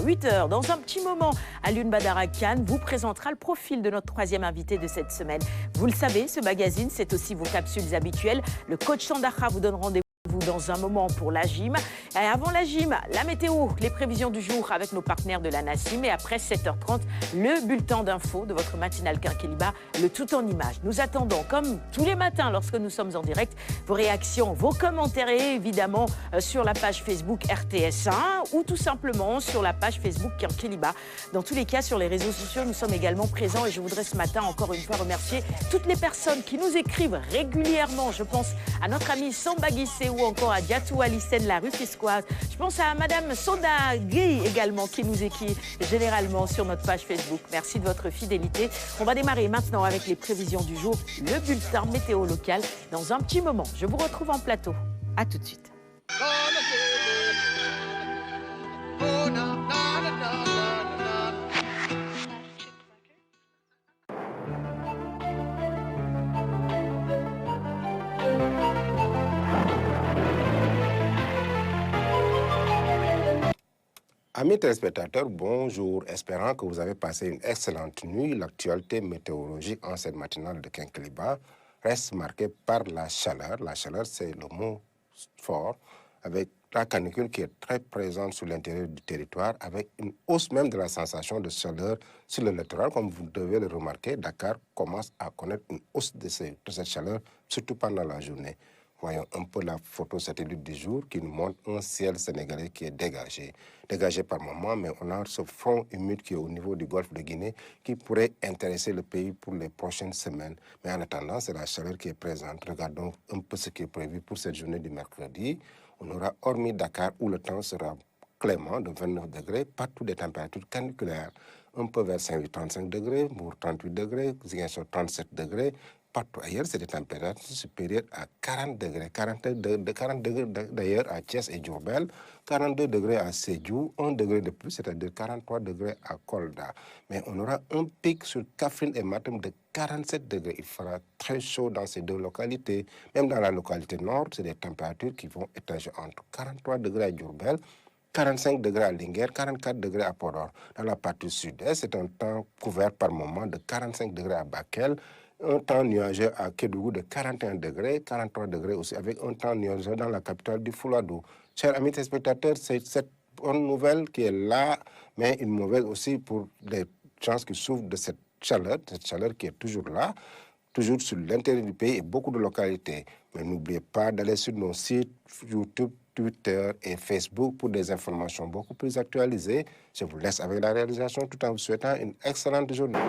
8 h. Dans un petit moment, Alioune Badara Kane vous présentera le profil de notre troisième invité de cette semaine. Vous le savez, ce magazine, c'est aussi vos capsules habituelles. Le coach Tandakha vous donne rendez-vous dans un moment pour la gym. Et avant la gym, la météo, les prévisions du jour avec nos partenaires de la Nassim. Et après 7h30, le bulletin d'infos de votre matinale Kinkeliba, le tout en images. Nous attendons, comme tous les matins lorsque nous sommes en direct, vos réactions, vos commentaires et évidemment sur la page Facebook RTS1 ou tout simplement sur la page Facebook Kinkeliba. Dans tous les cas, sur les réseaux sociaux, nous sommes également présents et je voudrais ce matin encore une fois remercier toutes les personnes qui nous écrivent régulièrement. Je pense à notre ami Samba Guissé ou encore à Diatou Alissène, la Rufisquoise. Je pense à Madame Soda Guy également qui nous écrit généralement sur notre page Facebook. Merci de votre fidélité. On va démarrer maintenant avec les prévisions du jour, le bulletin météo local. Dans un petit moment, je vous retrouve en plateau. À tout de suite. Amis téléspectateurs, bonjour. Espérant que vous avez passé une excellente nuit, l'actualité météorologique en cette matinale de Kinkeliba reste marquée par la chaleur. La chaleur, c'est le mot fort, avec la canicule qui est très présente sur l'intérieur du territoire, avec une hausse même de la sensation de chaleur sur le littoral. Comme vous devez le remarquer, Dakar commence à connaître une hausse de cette chaleur, surtout pendant la journée. Voyons un peu la photo satellite du jour qui nous montre un ciel sénégalais qui est dégagé. Dégagé par moment, mais on a ce front humide qui est au niveau du golfe de Guinée qui pourrait intéresser le pays pour les prochaines semaines. Mais en attendant, c'est la chaleur qui est présente. Regardons un peu ce qui est prévu pour cette journée du mercredi. On aura, hormis Dakar, où le temps sera clément de 29 degrés, partout des températures caniculaires. Un peu vers Saint-Louis, 35 degrés, Mbour, 38 degrés, Ziguinchor, 37 degrés. Partout ailleurs, c'est des températures supérieures à 40 degrés. 40 degrés d'ailleurs à Thiès et Diourbel, 42 degrés à Sédhiou, 1 degré de plus, c'est-à-dire 43 degrés à Kolda. Mais on aura un pic sur Kaffrine et Matam de 47 degrés. Il fera très chaud dans ces deux localités. Même dans la localité nord, c'est des températures qui vont étager entre 43 degrés à Diourbel, 45 degrés à Linguère, 44 degrés à Podor. Dans la partie sud-est, c'est un temps couvert par moment de 45 degrés à Bakel, un temps nuageux à Kédougou de 41 degrés, 43 degrés aussi, avec un temps nuageux dans la capitale du Fouladou. Chers amis téléspectateurs, c'est cette bonne nouvelle qui est là, mais une mauvaise aussi pour les gens qui souffrent de cette chaleur qui est toujours là, toujours sur l'intérieur du pays et beaucoup de localités. Mais n'oubliez pas d'aller sur nos sites YouTube, Twitter et Facebook pour des informations beaucoup plus actualisées. Je vous laisse avec la réalisation tout en vous souhaitant une excellente journée.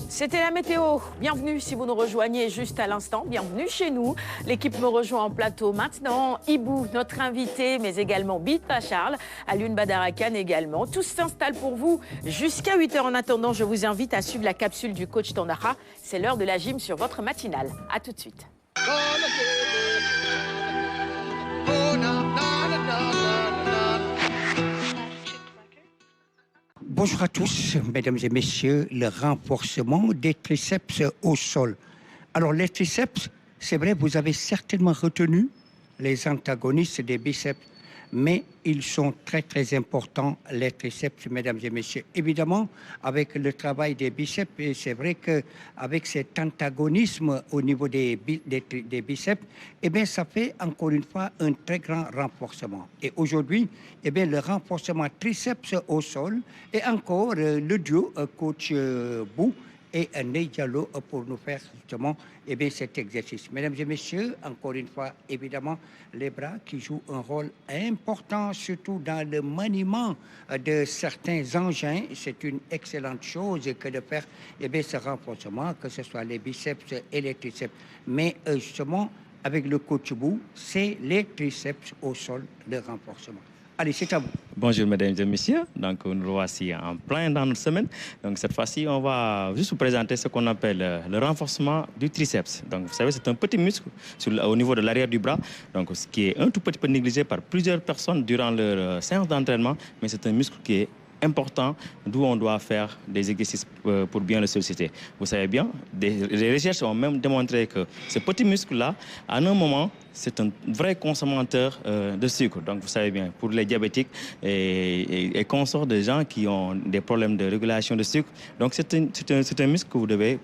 C'était la météo. Bienvenue si vous nous rejoignez juste à l'instant. Bienvenue chez nous. L'équipe me rejoint en plateau maintenant. Ibou, notre invité, mais également Bita Charles, Alioune Badara Kane également. Tous s'installent pour vous jusqu'à 8 h. En attendant, je vous invite à suivre la capsule du coach Tandakha. C'est l'heure de la gym sur votre matinale. À tout de suite. Bonjour à tous, mesdames et messieurs, le renforcement des triceps au sol. Alors les triceps, c'est vrai, vous avez certainement retenu les antagonistes des biceps, mais ils sont très très importants, les triceps, mesdames et messieurs. Évidemment, avec le travail des biceps, c'est vrai qu'avec cet antagonisme au niveau des biceps, eh bien, ça fait encore une fois un très grand renforcement. Et aujourd'hui, eh bien, le renforcement triceps au sol et encore le duo coach Bou et Ney Diallo pour nous faire justement eh bien, cet exercice. Mesdames et messieurs, encore une fois, évidemment, les bras qui jouent un rôle important, surtout dans le maniement de certains engins. C'est une excellente chose que de faire eh bien, ce renforcement, que ce soit les biceps et les triceps. Mais justement, avec le coach Bou, c'est les triceps au sol, le renforcement. Allez, c'est à vous. Bonjour mesdames et messieurs, donc nous voici en plein dans notre semaine. Donc cette fois-ci, on va juste vous présenter ce qu'on appelle le renforcement du triceps. Donc vous savez, c'est un petit muscle au niveau de l'arrière du bras, donc ce qui est un tout petit peu négligé par plusieurs personnes durant leur séance d'entraînement, mais c'est un muscle qui est important d'où on doit faire des exercices pour bien le solliciter. Vous savez bien, des recherches ont même démontré que ce petit muscle-là, à un moment, c'est un vrai consommateur de sucre. Donc, vous savez bien, pour les diabétiques et consorts de gens qui ont des problèmes de régulation de sucre. Donc, c'est un muscle que vous devez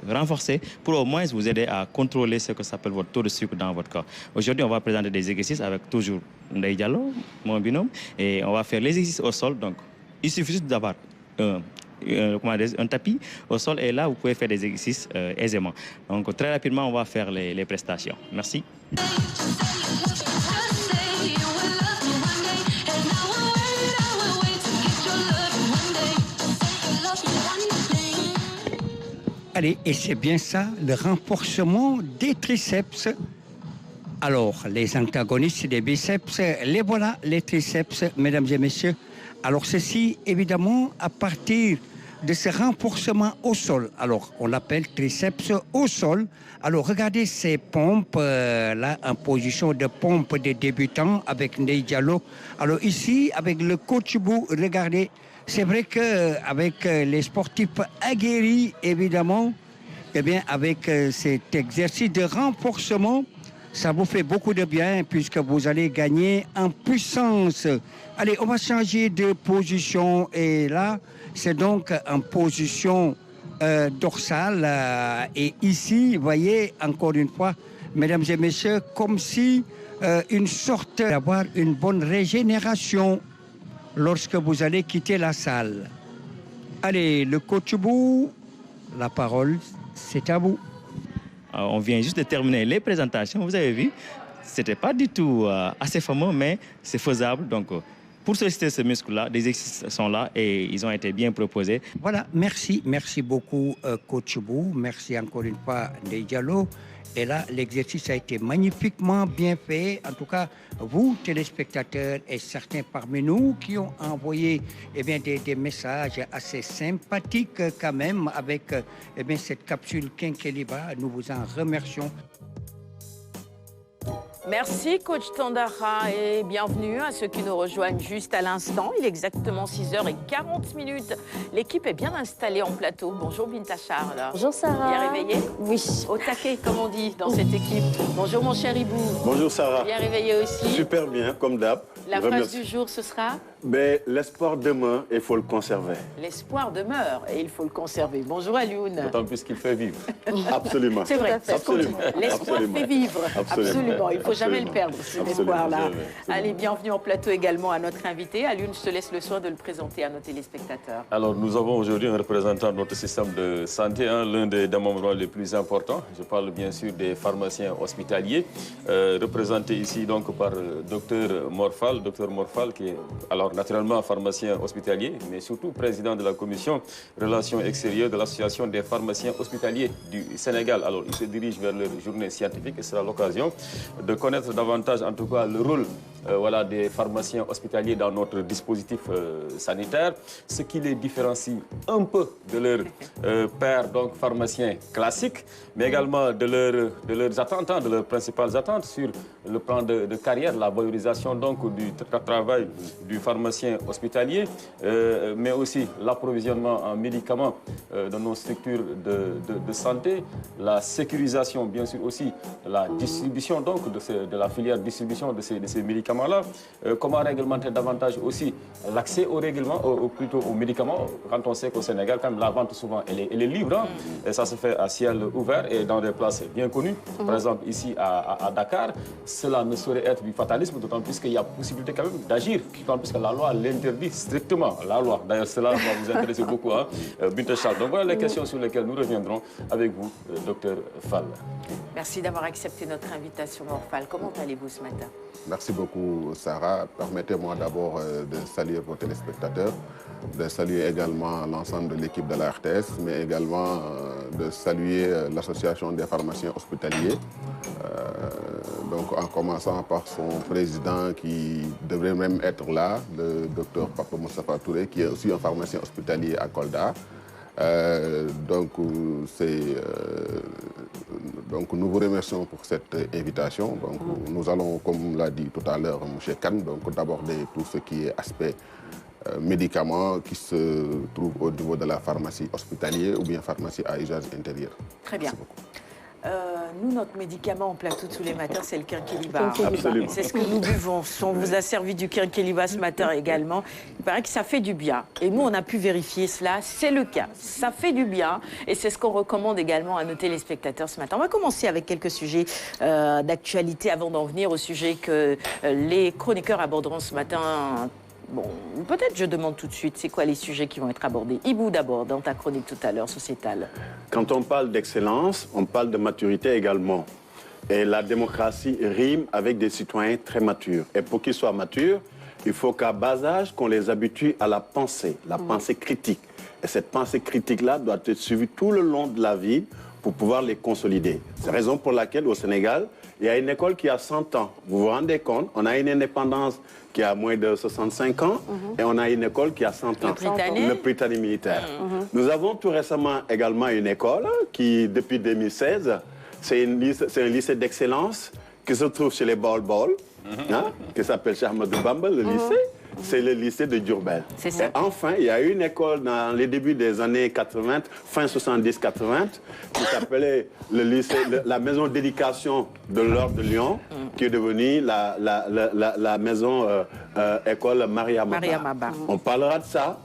renforcer pour au moins vous aider à contrôler ce que s'appelle votre taux de sucre dans votre corps. Aujourd'hui, on va présenter des exercices avec toujours Ndeye Diallo, mon binôme, et on va faire les exercices au sol. Donc, il suffit juste d'avoir un tapis au sol et là, vous pouvez faire des exercices aisément. Donc, très rapidement, on va faire les prestations. Merci. Allez, et c'est bien ça, le renforcement des triceps. Alors, les antagonistes des biceps, les voilà, les triceps, mesdames et messieurs. Alors, ceci, évidemment, à partir de ce renforcement au sol. Alors, on l'appelle triceps au sol. Alors, regardez ces pompes, là, en position de pompe des débutants avec Ndeye Diallo. Alors, ici, avec le coach Bou, regardez, c'est vrai qu'avec les sportifs aguerris, évidemment, eh bien, avec cet exercice de renforcement, ça vous fait beaucoup de bien puisque vous allez gagner en puissance. Allez, on va changer de position et là, c'est donc en position dorsale. Et ici, vous voyez, encore une fois, mesdames et messieurs, comme si une sorte d'avoir une bonne régénération lorsque vous allez quitter la salle. Allez, le coach Bou, la parole, c'est à vous. On vient juste de terminer les présentations. Vous avez vu, ce n'était pas du tout assez fameux, mais c'est faisable. Donc, pour solliciter ce muscle-là, des exercices sont là et ils ont été bien proposés. Voilà, merci beaucoup, coach Bou. Merci encore une fois, Ndeye Diallo. Et là, l'exercice a été magnifiquement bien fait. En tout cas, vous, téléspectateurs, et certains parmi nous qui ont envoyé des messages assez sympathiques quand même avec cette capsule Kenkeliba. Nous vous en remercions. Merci coach Tandara et bienvenue à ceux qui nous rejoignent juste à l'instant. Il est exactement 6h40. L'équipe est bien installée en plateau. Bonjour Binta Charles. Bonjour Sarah. Bien réveillée? Oui. Au taquet, comme on dit dans cette équipe. Bonjour mon cher Ibou. Bonjour Sarah. Bien réveillé aussi? Super bien, comme d'hab. La phrase du jour, ce sera? L'espoir demeure et il faut le conserver. L'espoir demeure et il faut le conserver. Bonjour Alioune. D'autant plus qu'il fait vivre. Absolument. C'est vrai, c'est Absolument. L'espoir fait vivre. Absolument. Il ne faut jamais le perdre, cet espoir-là. Allez, bienvenue en plateau également à notre invité. Alioune, je te laisse le soin de le présenter à nos téléspectateurs. Alors, nous avons aujourd'hui un représentant de notre système de santé, l'un des membres les plus importants. Je parle bien sûr des pharmaciens hospitaliers, représentés ici donc par Dr Morphal, qui est alors naturellement pharmacien hospitalier, mais surtout président de la commission relations extérieures de l'association des pharmaciens hospitaliers du Sénégal. Alors, il se dirige vers leur journée scientifique et sera l'occasion de connaître davantage, en tout cas, le rôle des pharmaciens hospitaliers dans notre dispositif sanitaire, ce qui les différencie un peu de leurs pairs, donc pharmaciens classiques, mais également de leurs attentes, de leurs principales attentes sur le plan de carrière, la valorisation donc du travail du pharmacien hospitalier, mais aussi l'approvisionnement en médicaments dans nos structures de santé, la sécurisation, bien sûr aussi, la distribution donc de la filière distribution de ces médicaments-là, comment réglementer davantage aussi l'accès aux médicaments, quand on sait qu'au Sénégal, quand même, la vente souvent, elle est libre, hein, et ça se fait à ciel ouvert et dans des places bien connues, par exemple ici à Dakar. Cela ne saurait être du fatalisme, d'autant plus qu'il y a possibilité quand même d'agir, puisque la loi l'interdit strictement, la loi. D'ailleurs, cela va vous intéresser beaucoup, hein, Binta Charles. Donc voilà les questions sur lesquelles nous reviendrons avec vous, docteur Fall. Merci d'avoir accepté notre invitation, Morphal. Comment allez-vous ce matin? Merci beaucoup, Sarah. Permettez-moi d'abord de saluer vos téléspectateurs, de saluer également l'ensemble de l'équipe de la RTS, mais également de saluer l'association des pharmaciens hospitaliers. Donc en commençant par son président qui devrait même être là, le docteur Papa Moustapha Touré, qui est aussi un pharmacien hospitalier à Kolda. Donc nous vous remercions pour cette invitation. Donc, nous allons, comme l'a dit tout à l'heure M. Kane, d'aborder tout ce qui est aspect médicaments qui se trouvent au niveau de la pharmacie hospitalière ou bien pharmacie à usage intérieur. Très bien. Nous, notre médicament en plateau tous les matins, c'est le quinqueliba. Absolument. C'est ce que nous buvons. On vous a servi du quinqueliba ce matin également. Il paraît que ça fait du bien. Et nous, on a pu vérifier cela. C'est le cas. Ça fait du bien. Et c'est ce qu'on recommande également à nos téléspectateurs ce matin. On va commencer avec quelques sujets d'actualité avant d'en venir au sujet que les chroniqueurs aborderont ce matin. Bon, peut-être je demande tout de suite, c'est quoi les sujets qui vont être abordés? Ibou d'abord, dans ta chronique tout à l'heure, sociétale. Quand on parle d'excellence, on parle de maturité également. Et la démocratie rime avec des citoyens très matures. Et pour qu'ils soient matures, il faut qu'à bas âge, qu'on les habitue à la pensée critique. Et cette pensée critique-là doit être suivie tout le long de la vie pour pouvoir les consolider. C'est la raison pour laquelle, au Sénégal, il y a une école qui a 100 ans. Vous vous rendez compte, on a une indépendance qui a moins de 65 ans et on a une école qui a 100 ans. Le Britannique militaire. Nous avons tout récemment également une école qui, depuis 2016, c'est un lycée d'excellence qui se trouve chez les Baol-Baol, qui s'appelle Cheikh Ahmadou Bamba, le lycée. C'est le lycée de Diourbel. C'est ça. Et enfin, il y a une école dans les débuts des années 80, fin 70-80, qui s'appelait le lycée, la maison d'éducation de l'Ordre de Lyon, qui est devenue la maison école Mariamaba. On parlera de ça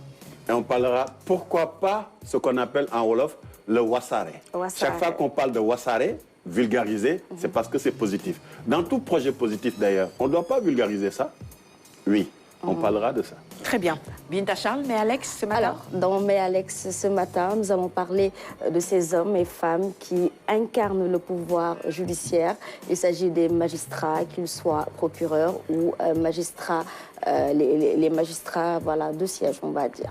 et on parlera, pourquoi pas, ce qu'on appelle en Wolof le Wassare. Chaque fois qu'on parle de Wassare, vulgariser, c'est parce que c'est positif. Dans tout projet positif d'ailleurs, on ne doit pas vulgariser ça. Oui. On parlera de ça. Très bien. Binta Charles, mais Alex, ce matin? Alors, dans Mais Alex, ce matin, nous allons parler de ces hommes et femmes qui incarnent le pouvoir judiciaire. Il s'agit des magistrats, qu'ils soient procureurs ou magistrats, les magistrats de siège, on va dire.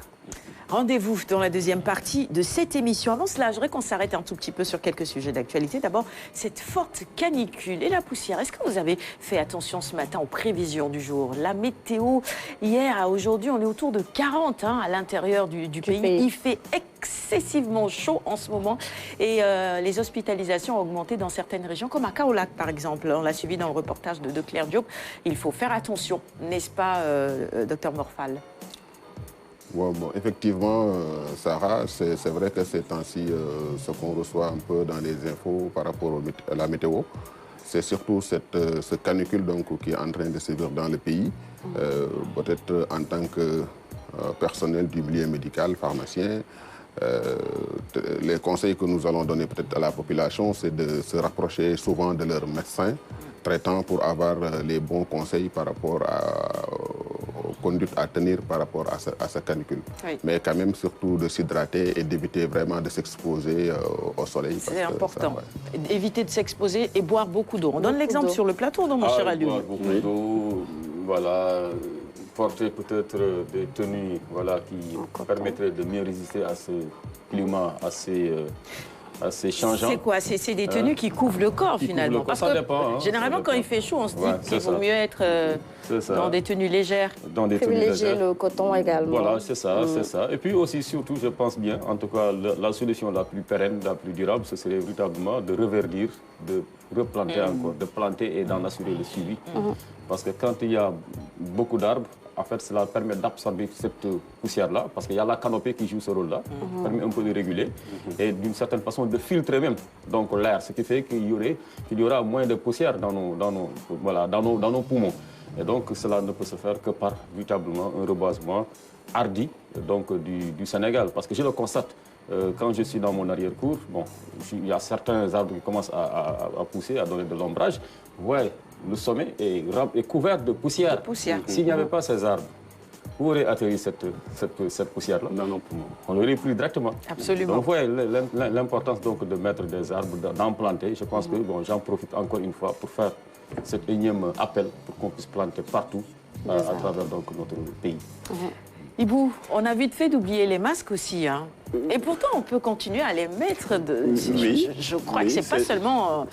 Rendez-vous dans la deuxième partie de cette émission. Avant cela, je voudrais qu'on s'arrête un tout petit peu sur quelques sujets d'actualité. D'abord, cette forte canicule et la poussière. Est-ce que vous avez fait attention ce matin aux prévisions du jour? La météo, hier à aujourd'hui, on est autour de 40 à l'intérieur du pays. Il fait excessivement chaud en ce moment et les hospitalisations ont augmenté dans certaines régions, comme à Kaolack par exemple. On l'a suivi dans le reportage de Claire Diop. Il faut faire attention, n'est-ce pas, docteur Morphal? Bon, effectivement, Sarah, c'est vrai que ces temps-ci, ce qu'on reçoit un peu dans les infos par rapport à la météo, c'est surtout ce canicule donc, qui est en train de sévir dans le pays. Peut-être en tant que personnel du milieu médical, pharmacien, les conseils que nous allons donner peut-être à la population, c'est de se rapprocher souvent de leur médecin traitant pour avoir les bons conseils par rapport aux conduites à tenir par rapport à ce canicule. Oui. Mais quand même surtout de s'hydrater et d'éviter vraiment de s'exposer au soleil. C'est important. Éviter de s'exposer et boire beaucoup d'eau. On donne l'exemple sur le plateau, non, mon cher Alioune? Boire beaucoup d'eau, voilà. Porter peut-être des tenues qui permettraient de mieux résister à ce climat assez changeant. C'est quoi? C'est des tenues qui couvrent le corps finalement. Parce ça que dépend, généralement quand il fait chaud, on se dit qu'il vaut mieux être dans des tenues légères. Dans des tenues légères. Le coton également. Voilà, c'est ça, c'est ça. Et puis aussi, surtout, je pense bien, en tout cas, la solution la plus pérenne, la plus durable, ce serait véritablement de reverdir, de replanter encore, de planter et d'en assurer le suivi. Parce que quand il y a beaucoup d'arbres, en fait, cela permet d'absorber cette poussière-là, parce qu'il y a la canopée qui joue ce rôle-là, permet un peu de réguler, et d'une certaine façon de filtrer même donc l'air, ce qui fait qu'il y aura moins de poussière dans nos poumons. Et donc, cela ne peut se faire que par véritablement un reboisement hardi donc, du Sénégal. Parce que je le constate, quand je suis dans mon arrière-cour, il y a certains arbres qui commencent à pousser, à donner de l'ombrage. Ouais, le sommet est couvert de poussière. S'il n'y avait pas ces arbres, où aurait atterri cette poussière-là? Dans nos poumons. On l'aurait pris directement. Absolument. Donc, ouais, l'importance donc de mettre des arbres, d'en planter. Je pense que j'en profite encore une fois pour faire cet énième appel pour qu'on puisse planter partout à travers donc, notre pays. Ibou, on a vite fait d'oublier les masques aussi. Et pourtant, on peut continuer à les mettre. Je crois que ce n'est pas seulement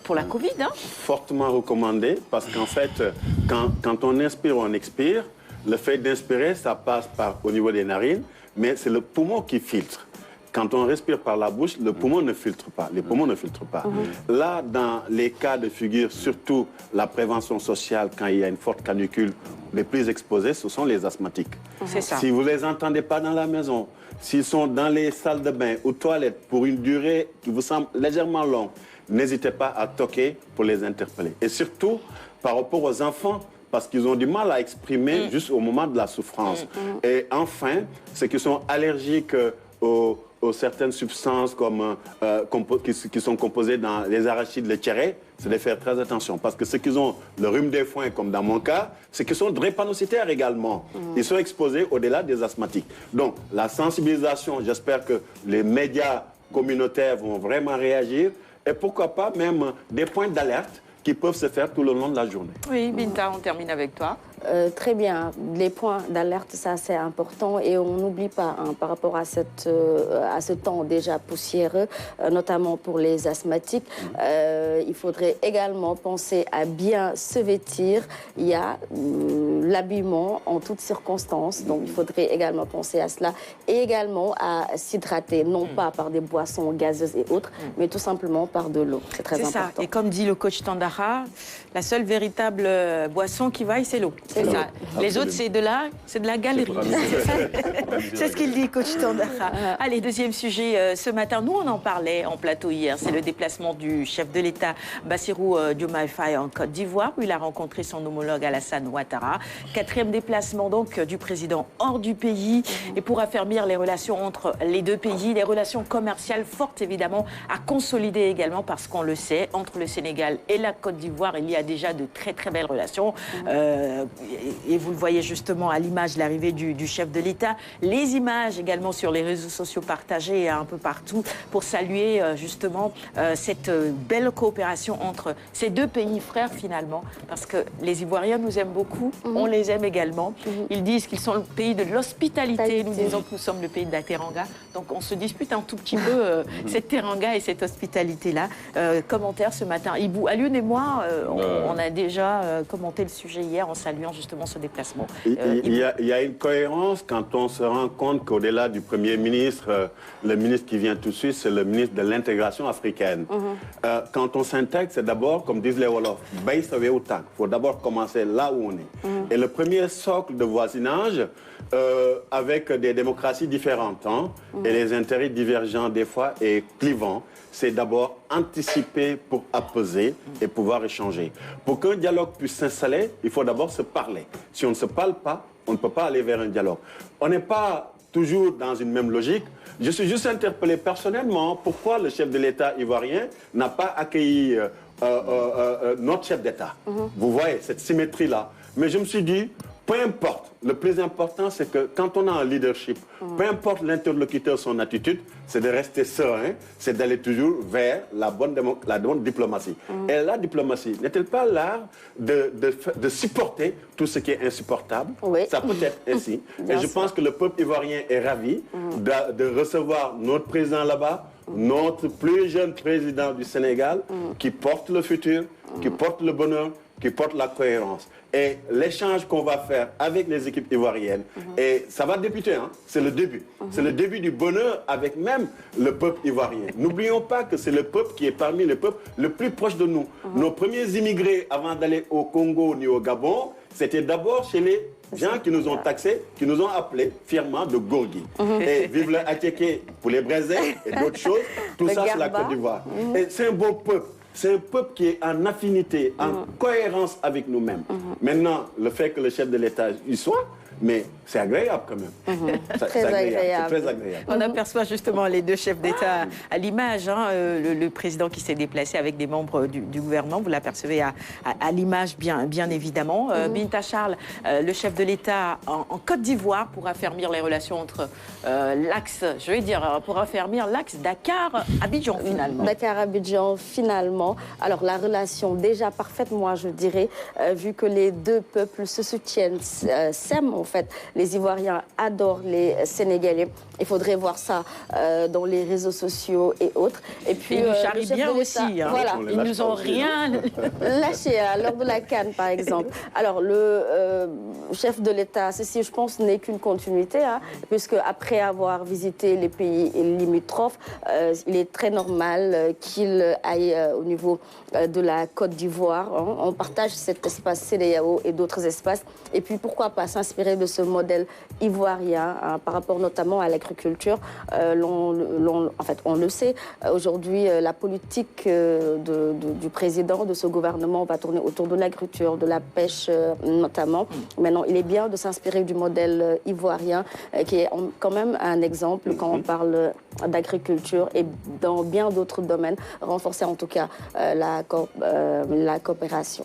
pour la Covid. Fortement recommandé, parce qu'en fait, quand on inspire, on expire. Le fait d'inspirer, ça passe au niveau des narines, mais c'est le poumon qui filtre. Quand on respire par la bouche, le poumon ne filtre pas. Les poumons ne filtrent pas. Là, dans les cas de figure, surtout la prévention sociale, quand il y a une forte canicule les plus exposés, ce sont les asthmatiques. C'est ça. Si vous ne les entendez pas dans la maison, s'ils sont dans les salles de bain ou toilettes pour une durée qui vous semble légèrement longue, n'hésitez pas à toquer pour les interpeller. Et surtout, par rapport aux enfants, parce qu'ils ont du mal à exprimer juste au moment de la souffrance. Et enfin, ceux qui sont allergiques aux certaines substances qui sont composées dans les arachides, les tchérés, c'est de faire très attention. Parce que ceux qui ont le rhume des foins, comme dans mon cas, ceux qui sont drépanocytaires également, ils sont exposés au-delà des asthmatiques. Donc, la sensibilisation, j'espère que les médias communautaires vont vraiment réagir. Et pourquoi pas même des points d'alerte qui peuvent se faire tout le long de la journée. Oui, Binta, on termine avec toi. Très bien. Les points d'alerte, ça c'est important et on n'oublie pas par rapport à ce temps déjà poussiéreux, notamment pour les asthmatiques. Il faudrait également penser à bien se vêtir. Il y a l'habillement en toutes circonstances, donc il faudrait également penser à cela et également à s'hydrater, non pas par des boissons gazeuses et autres, mais tout simplement par de l'eau. C'est très important. Ça. Et comme dit le coach Tandara, la seule véritable boisson qui vaille, c'est l'eau. C'est ça. Les autres, c'est de la galerie. C'est ce qu'il dit, coach Tandara. Allez, deuxième sujet. Ce matin, nous, on en parlait en plateau hier. C'est le déplacement du chef de l'État, Bassirou Diomaye Faye, en Côte d'Ivoire, où il a rencontré son homologue Alassane Ouattara. Quatrième déplacement, donc, du président hors du pays. Et pour affermir les relations entre les deux pays, les relations commerciales fortes, évidemment, à consolider également, parce qu'on le sait, entre le Sénégal et la Côte d'Ivoire, il y a déjà de très, très belles relations. Et vous le voyez justement à l'image de l'arrivée du chef de l'État. Les images également sur les réseaux sociaux partagées un peu partout pour saluer justement cette belle coopération entre ces deux pays frères finalement. Parce que les Ivoiriens nous aiment beaucoup, on les aime également. Ils disent qu'ils sont le pays de l'hospitalité. Nous disons que nous sommes le pays de la teranga. Donc on se dispute un tout petit peu cette teranga et cette hospitalité-là. Commentaire ce matin. Ibou, Alioune et moi, on a déjà commenté le sujet hier en saluant justement ce déplacement. Il y a une cohérence quand on se rend compte qu'au-delà du Premier ministre, le ministre qui vient tout de suite, c'est le ministre de l'intégration africaine. Quand on s'intègre, c'est d'abord, comme disent les Wolofs, il faut d'abord commencer là où on est. Et le premier socle de voisinage, avec des démocraties différentes et les intérêts divergents des fois et clivants, c'est d'abord anticiper pour apaiser et pouvoir échanger. Pour qu'un dialogue puisse s'installer, il faut d'abord se parler. Si on ne se parle pas, on ne peut pas aller vers un dialogue. On n'est pas toujours dans une même logique. Je suis juste interpellé personnellement pourquoi le chef de l'État ivoirien n'a pas accueilli notre chef d'État. Vous voyez cette symétrie-là. Mais je me suis dit, peu importe, le plus important, c'est que quand on a un leadership, peu importe l'interlocuteur, son attitude, c'est de rester serein, c'est d'aller toujours vers la bonne diplomatie. Et la diplomatie, n'est-elle pas l'art de supporter tout ce qui est insupportable? Ça peut être ainsi. Et je pense que le peuple ivoirien est ravi de recevoir notre président là-bas, notre plus jeune président du Sénégal, qui porte le futur, qui porte le bonheur, qui porte la cohérence. Et l'échange qu'on va faire avec les équipes ivoiriennes, et ça va débuter, c'est le début. C'est le début du bonheur avec même le peuple ivoirien. N'oublions pas que c'est le peuple qui est parmi les peuples le plus proche de nous. Nos premiers immigrés avant d'aller au Congo ni au Gabon, c'était d'abord chez les gens qui nous ont taxés, qui nous ont appelés fièrement de Gorgui. Et vive le Attiéké pour les Brésils et d'autres choses, tout ça c'est la Côte d'Ivoire. Et c'est un beau peuple. C'est un peuple qui est en affinité, en cohérence avec nous-mêmes. Maintenant, le fait que le chef de l'État y soit, mais c'est agréable quand même. C'est très agréable. On aperçoit justement les deux chefs d'État à l'image. Le président qui s'est déplacé avec des membres du gouvernement, vous l'apercevez à l'image bien évidemment. Binta Charles, le chef de l'État en Côte d'Ivoire pour affermir les relations entre l'axe, je vais dire, pour affermir l'axe Dakar-Abidjan finalement. Dakar-Abidjan finalement. Alors la relation déjà parfaite, moi je dirais, vu que les deux peuples se soutiennent, s'aiment en fait. Les Ivoiriens adorent les Sénégalais. Il faudrait voir ça dans les réseaux sociaux et autres. Et puis, ils nous charrient bien aussi. Hein. Voilà. Ils nous ont rien lâché lors de la CAN, par exemple. Alors, le chef de l'État, ceci, je pense, n'est qu'une continuité, hein, puisque après avoir visité les pays limitrophes, il est très normal qu'il aille au niveau de la Côte d'Ivoire. Hein. On partage cet espace CEDEAO et d'autres espaces. Et puis, pourquoi pas s'inspirer de ce modèle ivoirien, hein, par rapport notamment à l'agriculture. En fait, on le sait, aujourd'hui, la politique du président, de ce gouvernement, va tourner autour de l'agriculture, de la pêche notamment. Maintenant, il est bien de s'inspirer du modèle ivoirien, qui est quand même un exemple quand on parle d'agriculture et dans bien d'autres domaines, renforcer en tout cas la coopération.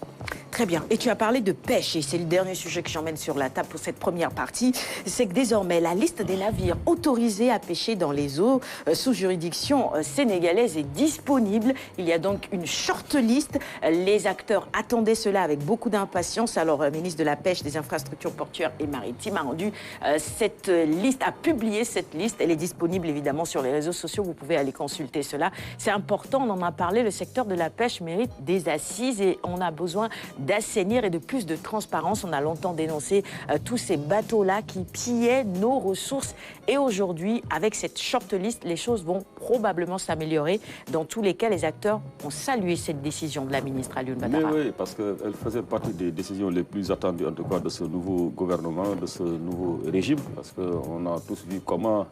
Très bien. Et tu as parlé de pêche, et c'est le dernier sujet que j'emmène sur la table pour cette première partie. C'est que désormais, la liste des navires autorisés à pêcher dans les eaux sous juridiction sénégalaise est disponible. Il y a donc une short list. Les acteurs attendaient cela avec beaucoup d'impatience. Alors, le ministre de la Pêche, des Infrastructures portuaires et maritimes a rendu cette liste, a publié cette liste. Elle est disponible évidemment sur les réseaux sociaux. Vous pouvez aller consulter cela. C'est important, on en a parlé. Le secteur de la pêche mérite des assises et on a besoin d'assainir et de plus de transparence. On a longtemps dénoncé tous ces bateaux-là qui pillaient nos ressources. Et aujourd'hui, avec cette shortlist, les choses vont probablement s'améliorer. Dans tous les cas, les acteurs ont salué cette décision de la ministre Alioune Badara. Oui, parce qu'elle faisait partie des décisions les plus attendues, en tout cas, de ce nouveau gouvernement, de ce nouveau régime. Parce qu'on a tous vu comment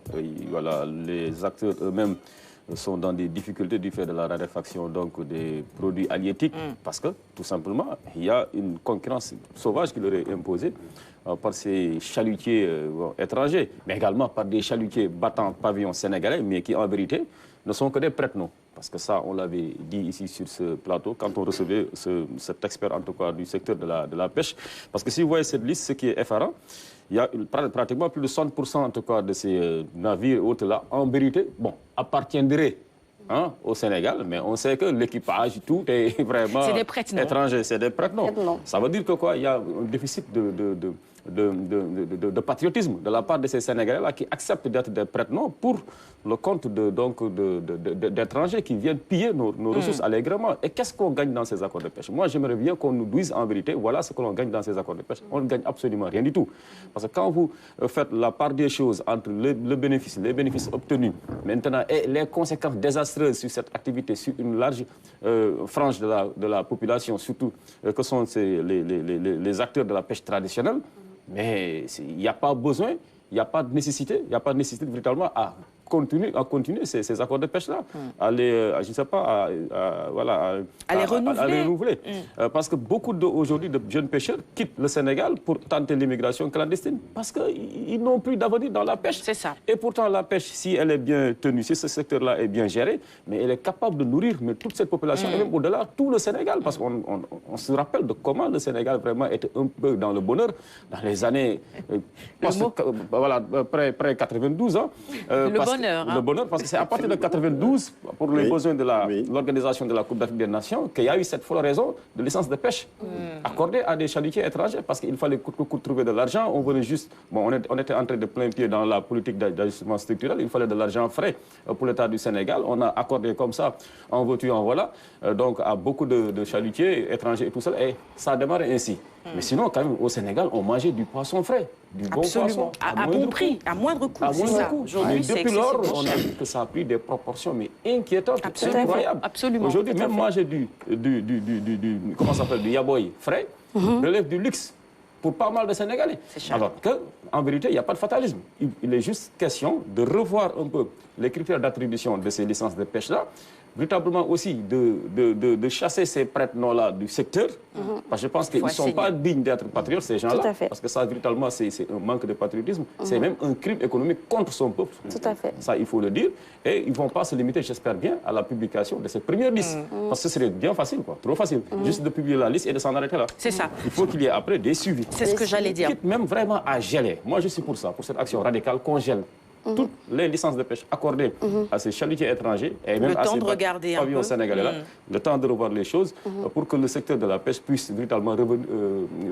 voilà, les acteurs eux-mêmes sont dans des difficultés du fait de la raréfaction donc, des produits halieutiques, parce que, tout simplement, il y a une concurrence sauvage qui leur est imposée par ces chalutiers étrangers, mais également par des chalutiers battant pavillon sénégalais, mais qui, en vérité, ne sont que des prête-noms. Parce que ça, on l'avait dit ici sur ce plateau, quand on recevait cet expert, en tout cas, du secteur de la pêche. Parce que si vous voyez cette liste, ce qui est effarant, il y a pratiquement plus de 60% en tout cas de ces navires et autres-là, en vérité, bon, appartiendraient au Sénégal, mais on sait que l'équipage, tout est vraiment étranger. C'est des prête-noms. Ça veut dire que quoi, il y a un déficit de patriotisme de la part de ces Sénégalais-là qui acceptent d'être des prête-noms pour le compte d'étrangers qui viennent piller nos ressources allègrement. Et qu'est-ce qu'on gagne dans ces accords de pêche? Moi, j'aimerais bien qu'on nous dise en vérité, voilà ce que l'on gagne dans ces accords de pêche. On ne gagne absolument rien du tout. Parce que quand vous faites la part des choses entre les bénéfices obtenus maintenant et les conséquences désastreuses sur cette activité, sur une large frange de la population, surtout que sont les acteurs de la pêche traditionnelle, mais il n'y a pas besoin, il n'y a pas de nécessité, véritablement à continuer ces accords de pêche-là, à les, je ne sais pas, à les renouveler. Parce que beaucoup aujourd'hui de jeunes pêcheurs quittent le Sénégal pour tenter l'immigration clandestine, parce qu'ils n'ont plus d'avenir dans la pêche. C'est ça. Et pourtant, la pêche, si elle est bien tenue, si ce secteur-là est bien géré, mais elle est capable de nourrir toute cette population, et même au-delà, tout le Sénégal, parce qu'on se rappelle de comment le Sénégal vraiment était un peu dans le bonheur dans les années près 92 ans. Le bonheur, parce que c'est à partir de 92, pour les besoins de l'organisation de la Coupe d'Afrique des Nations, qu'il y a eu cette floraison de licence de pêche accordée à des chalutiers étrangers, parce qu'il fallait trouver de l'argent. On venait juste, on était entré de plein pied dans la politique d'ajustement structurel, il fallait de l'argent frais pour l'État du Sénégal. On a accordé comme ça, en veux-tu, en voilà, donc à beaucoup de chalutiers étrangers et tout ça, et ça a démarré ainsi. Mais sinon, quand même, au Sénégal, on mangeait du poisson frais, du bon poisson. À bon prix, à moindre coût. Aujourd'hui, depuis lors, on a vu que ça a pris des proportions mais inquiétantes, incroyables. Aujourd'hui, même manger du yaboy frais relève du luxe pour pas mal de Sénégalais. Alors qu'en vérité, il n'y a pas de fatalisme. Il est juste question de revoir un peu les critères d'attribution de ces licences de pêche-là, véritablement aussi de chasser ces prête-noms-là du secteur, parce que je pense qu'ils ne sont pas dignes d'être patriotes, ces gens-là, parce que ça, véritablement, c'est un manque de patriotisme, c'est même un crime économique contre son peuple. Tout à fait. Ça, il faut le dire, et ils ne vont pas se limiter, j'espère bien, à la publication de cette première liste, parce que ce serait bien facile, trop facile, juste de publier la liste et de s'en arrêter là. C'est ça. Il faut qu'il y ait après des suivis. C'est ce que j'allais dire. Même vraiment à geler. Moi, je suis pour ça, pour cette action radicale qu'on gèle toutes les licences de pêche accordées à ces chalutiers étrangers et même à ces pavillons sénégalais-là, le temps de revoir les choses pour que le secteur de la pêche puisse véritablement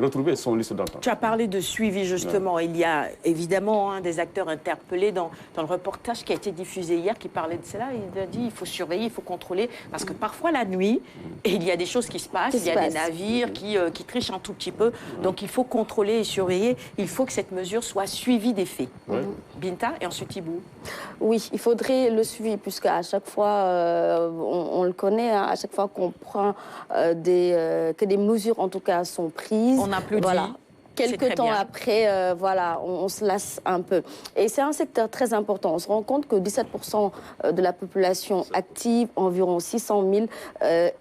retrouver son lustre d'antan. Tu as parlé de suivi, justement. Il y a évidemment des acteurs interpellés dans le reportage qui a été diffusé hier qui parlait de cela. Il a dit il faut surveiller, il faut contrôler, parce que parfois la nuit, il y a des choses qui se passent, il y a des navires qui trichent un tout petit peu. Donc il faut contrôler et surveiller. Il faut que cette mesure soit suivie des faits. Binta, et ensuite Ibou. Oui, il faudrait le suivi, puisque à chaque fois, on le connaît, hein, à chaque fois qu'on prend que des mesures, en tout cas, sont prises. On applaudit. Voilà. Quelques temps après, voilà, on se lasse un peu. Et c'est un secteur très important. On se rend compte que 17% de la population active, environ 600 000,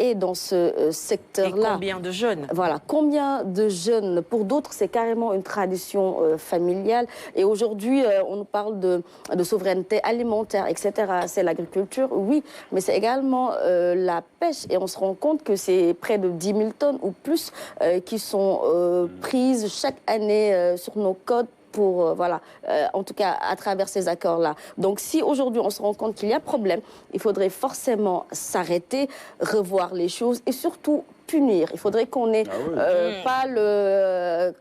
est dans ce secteur-là. Et combien de jeunes? Voilà, combien de jeunes? Pour d'autres, c'est carrément une tradition familiale. Et aujourd'hui, on nous parle de souveraineté alimentaire, etc. C'est l'agriculture, oui, mais c'est également la pêche. Et on se rend compte que c'est près de 10 000 tonnes ou plus qui sont prises chaque année sur nos côtes pour, voilà, en tout cas à travers ces accords-là. Donc si aujourd'hui on se rend compte qu'il y a problème, il faudrait forcément s'arrêter, revoir les choses et surtout punir. Il faudrait qu'on ait pas le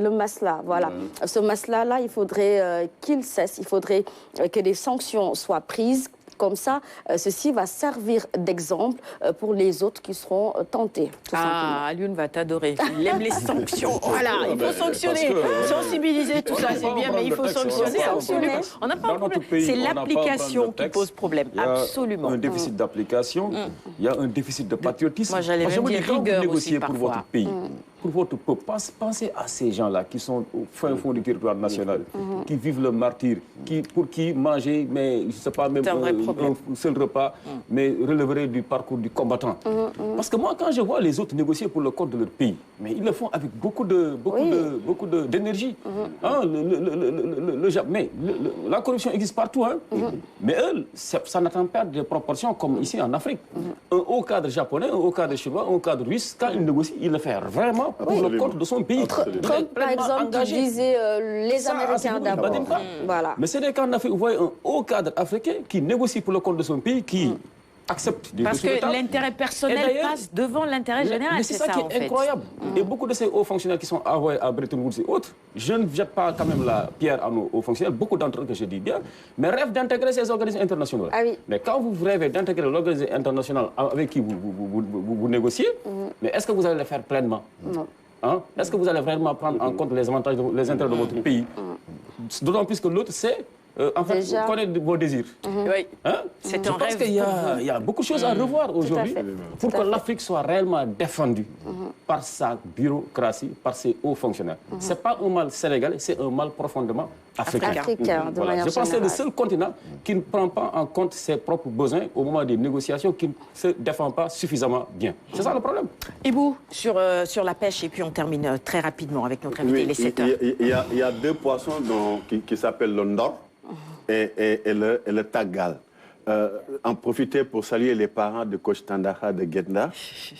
masla, voilà. Ce masla-là, il faudrait qu'il cesse, il faudrait que des sanctions soient prises. Comme ça, ceci va servir d'exemple pour les autres qui seront tentés. Alioune va t'adorer. Il aime les sanctions. Voilà, il faut sanctionner, sensibiliser, tout ça, c'est bien, mais il faut sanctionner. Absolument. On n'a pas un problème. C'est l'application qui pose problème. Absolument. Il y a un déficit d'application, il y a un déficit de patriotisme. Moi, j'allais même dire rigueur aussi pour votre pays. Pour votre peuple, pensez à ces gens-là qui sont au fin fond du territoire national, qui vivent le martyre, pour qui manger, mais je ne sais pas, même un seul repas, mais releverait du parcours du combattant. Parce que moi, quand je vois les autres négocier pour le compte de leur pays, mais ils le font avec beaucoup d'énergie. Mais la corruption existe partout, hein. Mais eux, ça n'atteint pas des proportions comme ici en Afrique. Un haut cadre japonais, un haut cadre chinois, un haut cadre russe, quand il négocie, il le fait vraiment pour le compte de son pays. Trump, par exemple, disait les Américains d'abord. Voilà. Mais c'est qu'en Afrique, vous voyez un haut cadre africain qui négocie pour le compte de son pays, qui accepte des parce que l'intérêt personnel passe devant l'intérêt général. C'est ça qui est incroyable. Et beaucoup de ces hauts fonctionnaires qui sont envoyés à Bretton Woods et autres, je ne jette pas quand même la pierre à nos hauts fonctionnaires, beaucoup d'entre eux que je dis bien, mais rêvent d'intégrer ces organismes internationaux. Mais quand vous rêvez d'intégrer l'organisme international avec qui vous négociez, mais est-ce que vous allez le faire pleinement? Non. Est-ce que vous allez vraiment prendre en compte les avantages, les intérêts de votre pays? D'autant plus que l'autre, c'est en fait, connaître vos désirs. Oui. C'est un rêve. Parce qu'il y a beaucoup de choses à revoir aujourd'hui pour que l'Afrique soit réellement défendue par sa bureaucratie, par ses hauts fonctionnaires. Ce n'est pas un mal sénégalais, c'est un mal profondément africain. Voilà. Je pense que c'est le seul continent qui ne prend pas en compte ses propres besoins au moment des négociations, qui ne se défend pas suffisamment bien. C'est ça le problème. Ibou, sur la pêche, et puis on termine très rapidement avec notre invité, les 7 heures. Il y a deux poissons qui s'appellent le ndor et le tagal. En profiter pour saluer les parents de coach Tandakha de Guedna,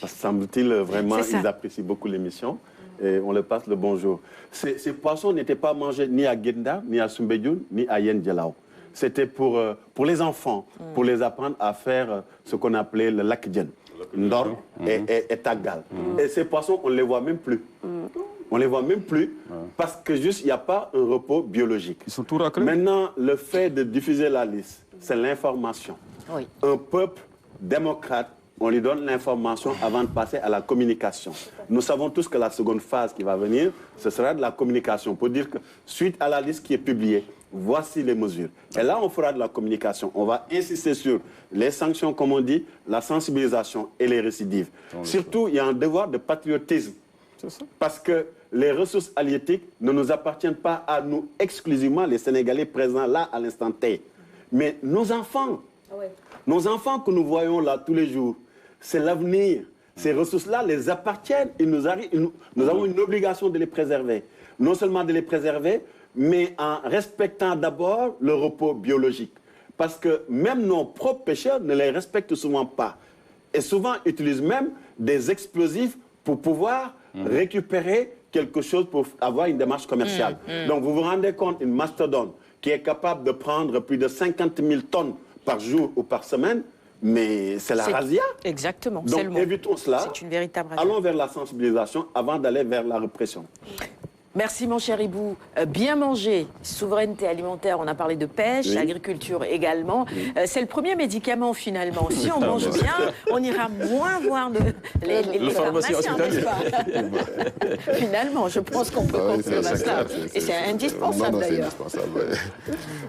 parce que semble-t-il vraiment ils apprécient beaucoup l'émission et on leur passe le bonjour. Ces poissons n'étaient pas mangés ni à Guedna, ni à Soumbédioune, ni à Yen Djelao. C'était pour les enfants, pour les apprendre à faire ce qu'on appelait le lakdjen, ndor et tagal. Et ces poissons, on ne les voit même plus. On ne les voit même plus parce que juste, il n'y a pas un repos biologique. Ils sont tout raclés. Maintenant, le fait de diffuser la liste, c'est l'information. Oui. Un peuple démocrate, on lui donne l'information avant de passer à la communication. Nous savons tous que la seconde phase qui va venir, ce sera de la communication pour dire que suite à la liste qui est publiée, voici les mesures. Et là, on fera de la communication. On va insister sur les sanctions, comme on dit, la sensibilisation et les récidives. Surtout, il y a un devoir de patriotisme. Parce que les ressources halieutiques ne nous appartiennent pas à nous exclusivement, les Sénégalais présents là à l'instant T. Mais nos enfants, nos enfants que nous voyons là tous les jours, c'est l'avenir. Ces ressources-là les appartiennent et nous avons une obligation de les préserver. Non seulement de les préserver, mais en respectant d'abord le repos biologique. Parce que même nos propres pêcheurs ne les respectent souvent pas. Et souvent utilisent même des explosifs pour pouvoir récupérer quelque chose pour avoir une démarche commerciale. Donc vous vous rendez compte, une mastodonte qui est capable de prendre plus de 50 000 tonnes par jour ou par semaine, mais c'est la razzia. Exactement, c'est le mot. Donc évitons cela, c'est une véritable razzia. Allons vers la sensibilisation avant d'aller vers la répression. Merci mon cher Ibou. Bien manger, souveraineté alimentaire, on a parlé de pêche, agriculture également. C'est le premier médicament finalement. Si on mange bien, on ira moins voir les pharmaciens, n'est-ce pas? Finalement, je pense qu'on peut conclure à ça. Et c'est indispensable d'ailleurs.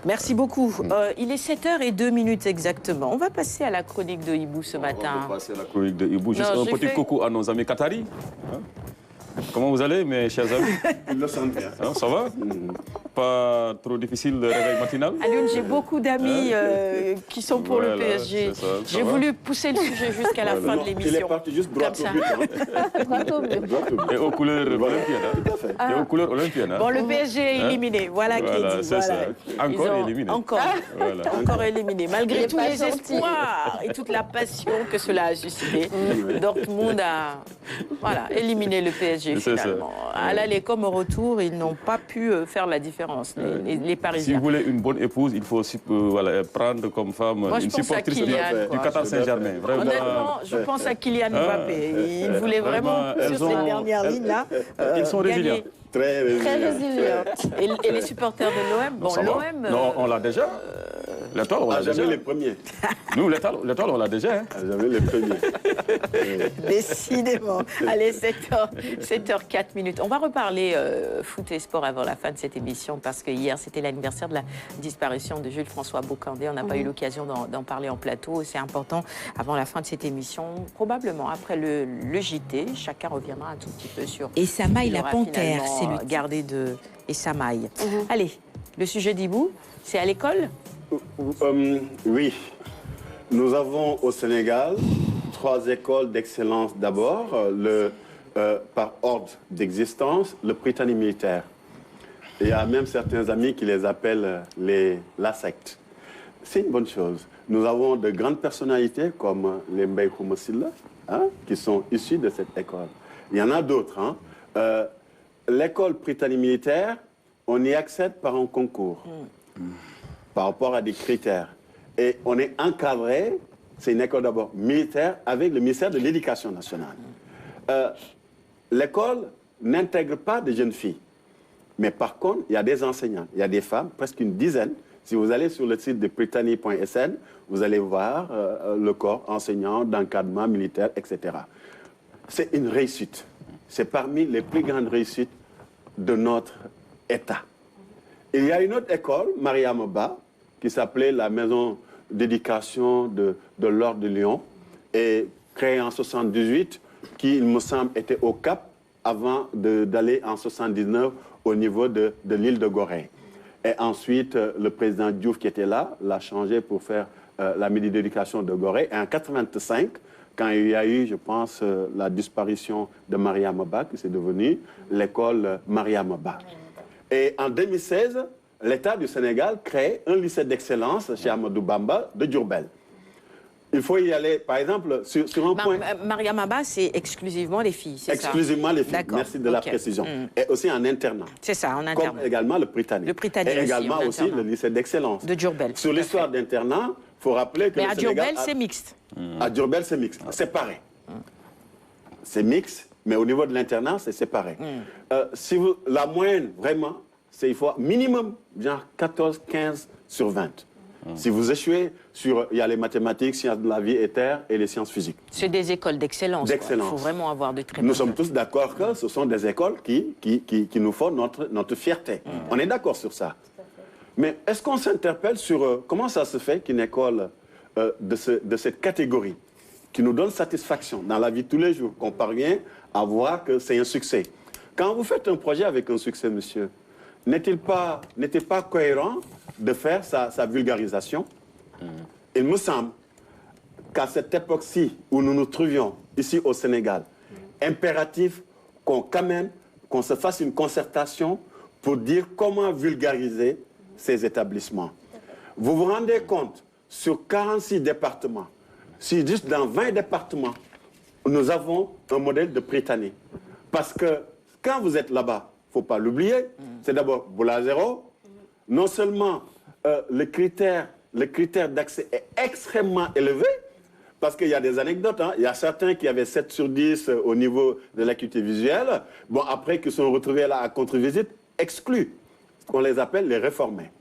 Merci beaucoup. Il est 7h02 exactement. On va passer à la chronique de Ibou ce matin. On va passer à la chronique de Ibou. Juste un petit coucou à nos amis qataris. Comment vous allez, mes chers amis? Ils le sentent bien. Ça va? Pas trop difficile le réveil matinal? Alioune, j'ai beaucoup d'amis qui sont pour le PSG. J'ai voulu pousser le sujet jusqu'à la fin de l'émission. Il est parti juste droit au but. Et aux couleurs olympiennes. Et aux couleurs olympiennes. Bon, le PSG est éliminé. Voilà qui est dit. Voilà. Encore éliminé. Encore éliminé. Malgré tous les espoirs et toute la passion que cela a suscité, Dortmund a éliminé le PSG. Finalement. À l'aller comme au retour, ils n'ont pas pu faire la différence, les Parisiens. Si vous voulez une bonne épouse, il faut aussi prendre comme femme une supportrice du Qatar Saint-Germain. Honnêtement, je pense à Kylian Mbappé. Il voulait vraiment, sur ces dernières lignes-là, ils sont résilients. Très résilients. Et les supporters de l'OM, l'OM... Non, on l'a déjà. L'étoile, on l'a déjà. Jamais les premiers. Nous, l'étoile, on l'a déjà. Jamais les premiers. Décidément. Allez, 7h04. On va reparler foot et sport avant la fin de cette émission parce que hier, c'était l'anniversaire de la disparition de Jules-François Bocandé. On n'a pas eu l'occasion d'en parler en plateau. C'est important avant la fin de cette émission. Probablement après le JT, chacun reviendra un tout petit peu sur... Et Samaï la panthère, c'est le gardé de Samaï. Allez, le sujet d'Ibou, c'est à l'école? Oui. Nous avons au Sénégal 3 écoles d'excellence d'abord. Par ordre d'existence, le Prytanée militaire. Il y a même certains amis qui les appellent la secte. C'est une bonne chose. Nous avons de grandes personnalités comme les Mbaye Koumosila, qui sont issus de cette école. Il y en a d'autres. L'école Prytanée militaire, on y accède par un concours. Par rapport à des critères. Et on est encadré, c'est une école d'abord militaire, avec le ministère de l'Éducation nationale. L'école n'intègre pas de jeunes filles. Mais par contre, il y a des enseignants, il y a des femmes, presque une dizaine. Si vous allez sur le site de prytanée.sn, vous allez voir le corps enseignant, d'encadrement militaire, etc. C'est une réussite. C'est parmi les plus grandes réussites de notre État. Il y a une autre école, Mariama Ba, qui s'appelait la maison d'éducation de l'Ordre de Lyon, et créée en 1978, qui, il me semble, était au Cap avant d'aller en 1979 au niveau de l'île de Gorée. Et ensuite, le président Diouf, qui était là, l'a changé pour faire la mairie d'éducation de Gorée. Et en 1985, quand il y a eu, je pense, la disparition de Mariama Ba, qui s'est devenue l'école Mariama Ba. Et en 2016, l'État du Sénégal crée un lycée d'excellence chez Amadou Bamba de Diourbel. Il faut y aller, par exemple, sur un point... Mariama Ba, c'est exclusivement les filles, c'est ça? Exclusivement les filles, merci de la précision. Et aussi en internat. C'est ça, en internat. Comme également le Prytanée. Le Prytanée et également aussi le lycée d'excellence. De Diourbel. Sur l'histoire d'internat, il faut rappeler que mais à Diourbel, c'est mixte. À Diourbel, c'est mixte, séparé. C'est mixte, mais au niveau de l'internat, c'est séparé. La moyenne, vraiment, c'est il faut minimum, genre 14, 15 sur 20. Si vous échouez il y a les mathématiques, sciences de la vie et terre et les sciences physiques. C'est des écoles d'excellence. Il faut vraiment avoir de très Nous sommes tous d'accord que ce sont des écoles qui nous font notre fierté. On est d'accord sur ça. Mais est-ce qu'on s'interpelle sur comment ça se fait qu'une école de cette catégorie, qui nous donne satisfaction dans la vie de tous les jours, qu'on parvient à voir que c'est un succès? Quand vous faites un projet avec un succès, monsieur, n'est-il pas cohérent de faire sa vulgarisation? Il me semble qu'à cette époque-ci où nous nous trouvions ici au Sénégal, impératif qu'on se fasse une concertation pour dire comment vulgariser ces établissements. Vous vous rendez compte, sur 46 départements, si juste dans 20 départements, nous avons un modèle de Prytanée. Parce que quand vous êtes là-bas, il ne faut pas l'oublier, c'est d'abord Boulazero, non seulement le critère d'accès est extrêmement élevé, parce qu'il y a des anecdotes, hein. Il y a certains qui avaient 7 sur 10 au niveau de l'acuité visuelle, bon, après qui sont retrouvés là à contre-visite, exclus. On les appelle les réformés.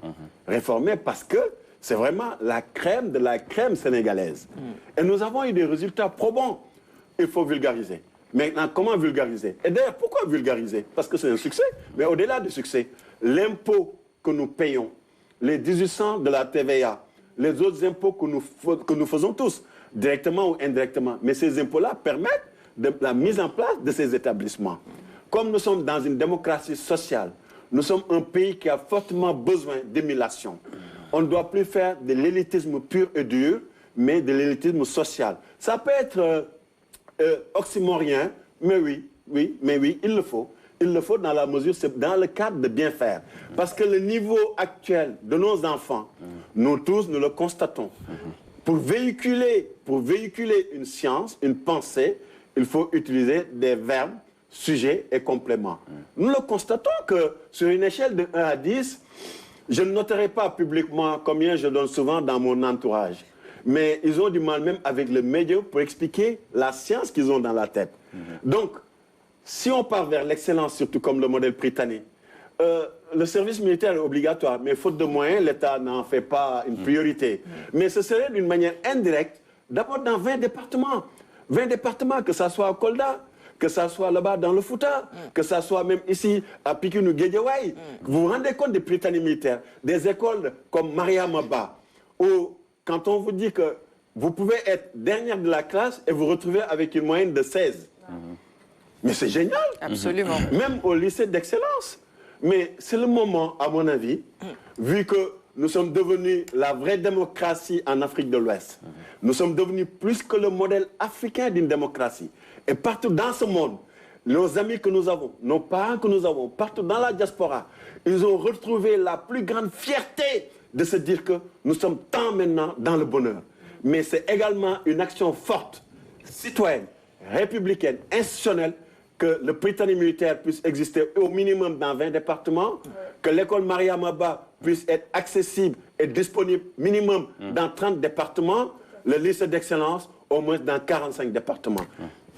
Réformés parce que c'est vraiment la crème de la crème sénégalaise. Et nous avons eu des résultats probants. Il faut vulgariser. Maintenant, comment vulgariser? Et d'ailleurs, pourquoi vulgariser? Parce que c'est un succès. Mais au-delà du succès, l'impôt que nous payons, les 1800 de la TVA, les autres impôts que nous faisons tous, directement ou indirectement. Mais ces impôts-là permettent la mise en place de ces établissements. Comme nous sommes dans une démocratie sociale, nous sommes un pays qui a fortement besoin d'émulation. On ne doit plus faire de l'élitisme pur et dur, mais de l'élitisme social. Ça peut être oxymorien, mais oui, il le faut. Il le faut dans la mesure, c'est dans le cadre de bien faire. Parce que le niveau actuel de nos enfants, nous tous, nous le constatons. Pour véhiculer une science, une pensée, il faut utiliser des verbes, sujets et compléments. Nous le constatons que sur une échelle de 1 à 10, je ne noterai pas publiquement combien je donne souvent dans mon entourage. Mais ils ont du mal même avec le médium pour expliquer la science qu'ils ont dans la tête. Donc, si on part vers l'excellence, surtout comme le modèle britannique, le service militaire est obligatoire, mais faute de moyens, l'État n'en fait pas une priorité. Mais ce serait d'une manière indirecte, d'abord dans 20 départements. 20 départements, que ça soit à Kolda, que ça soit là-bas dans le Fouta, que ça soit même ici à Pikine ou Guédiawaye. Vous vous rendez compte des Britanniques militaires, des écoles comme Mariamaba, où quand on vous dit que vous pouvez être dernière de la classe et vous retrouver avec une moyenne de 16. Mais c'est génial. Absolument. Même au lycée d'excellence. Mais c'est le moment, à mon avis, vu que nous sommes devenus la vraie démocratie en Afrique de l'Ouest. Nous sommes devenus plus que le modèle africain d'une démocratie. Et partout dans ce monde, nos amis que nous avons, nos parents que nous avons, partout dans la diaspora, ils ont retrouvé la plus grande fierté de se dire que nous sommes tant maintenant dans le bonheur. Mais c'est également une action forte, citoyenne, républicaine, institutionnelle, que le Britannique militaire puisse exister au minimum dans 20 départements, que l'école Mariamaba puisse être accessible et disponible minimum dans 30 départements, le lycée d'excellence au moins dans 45 départements.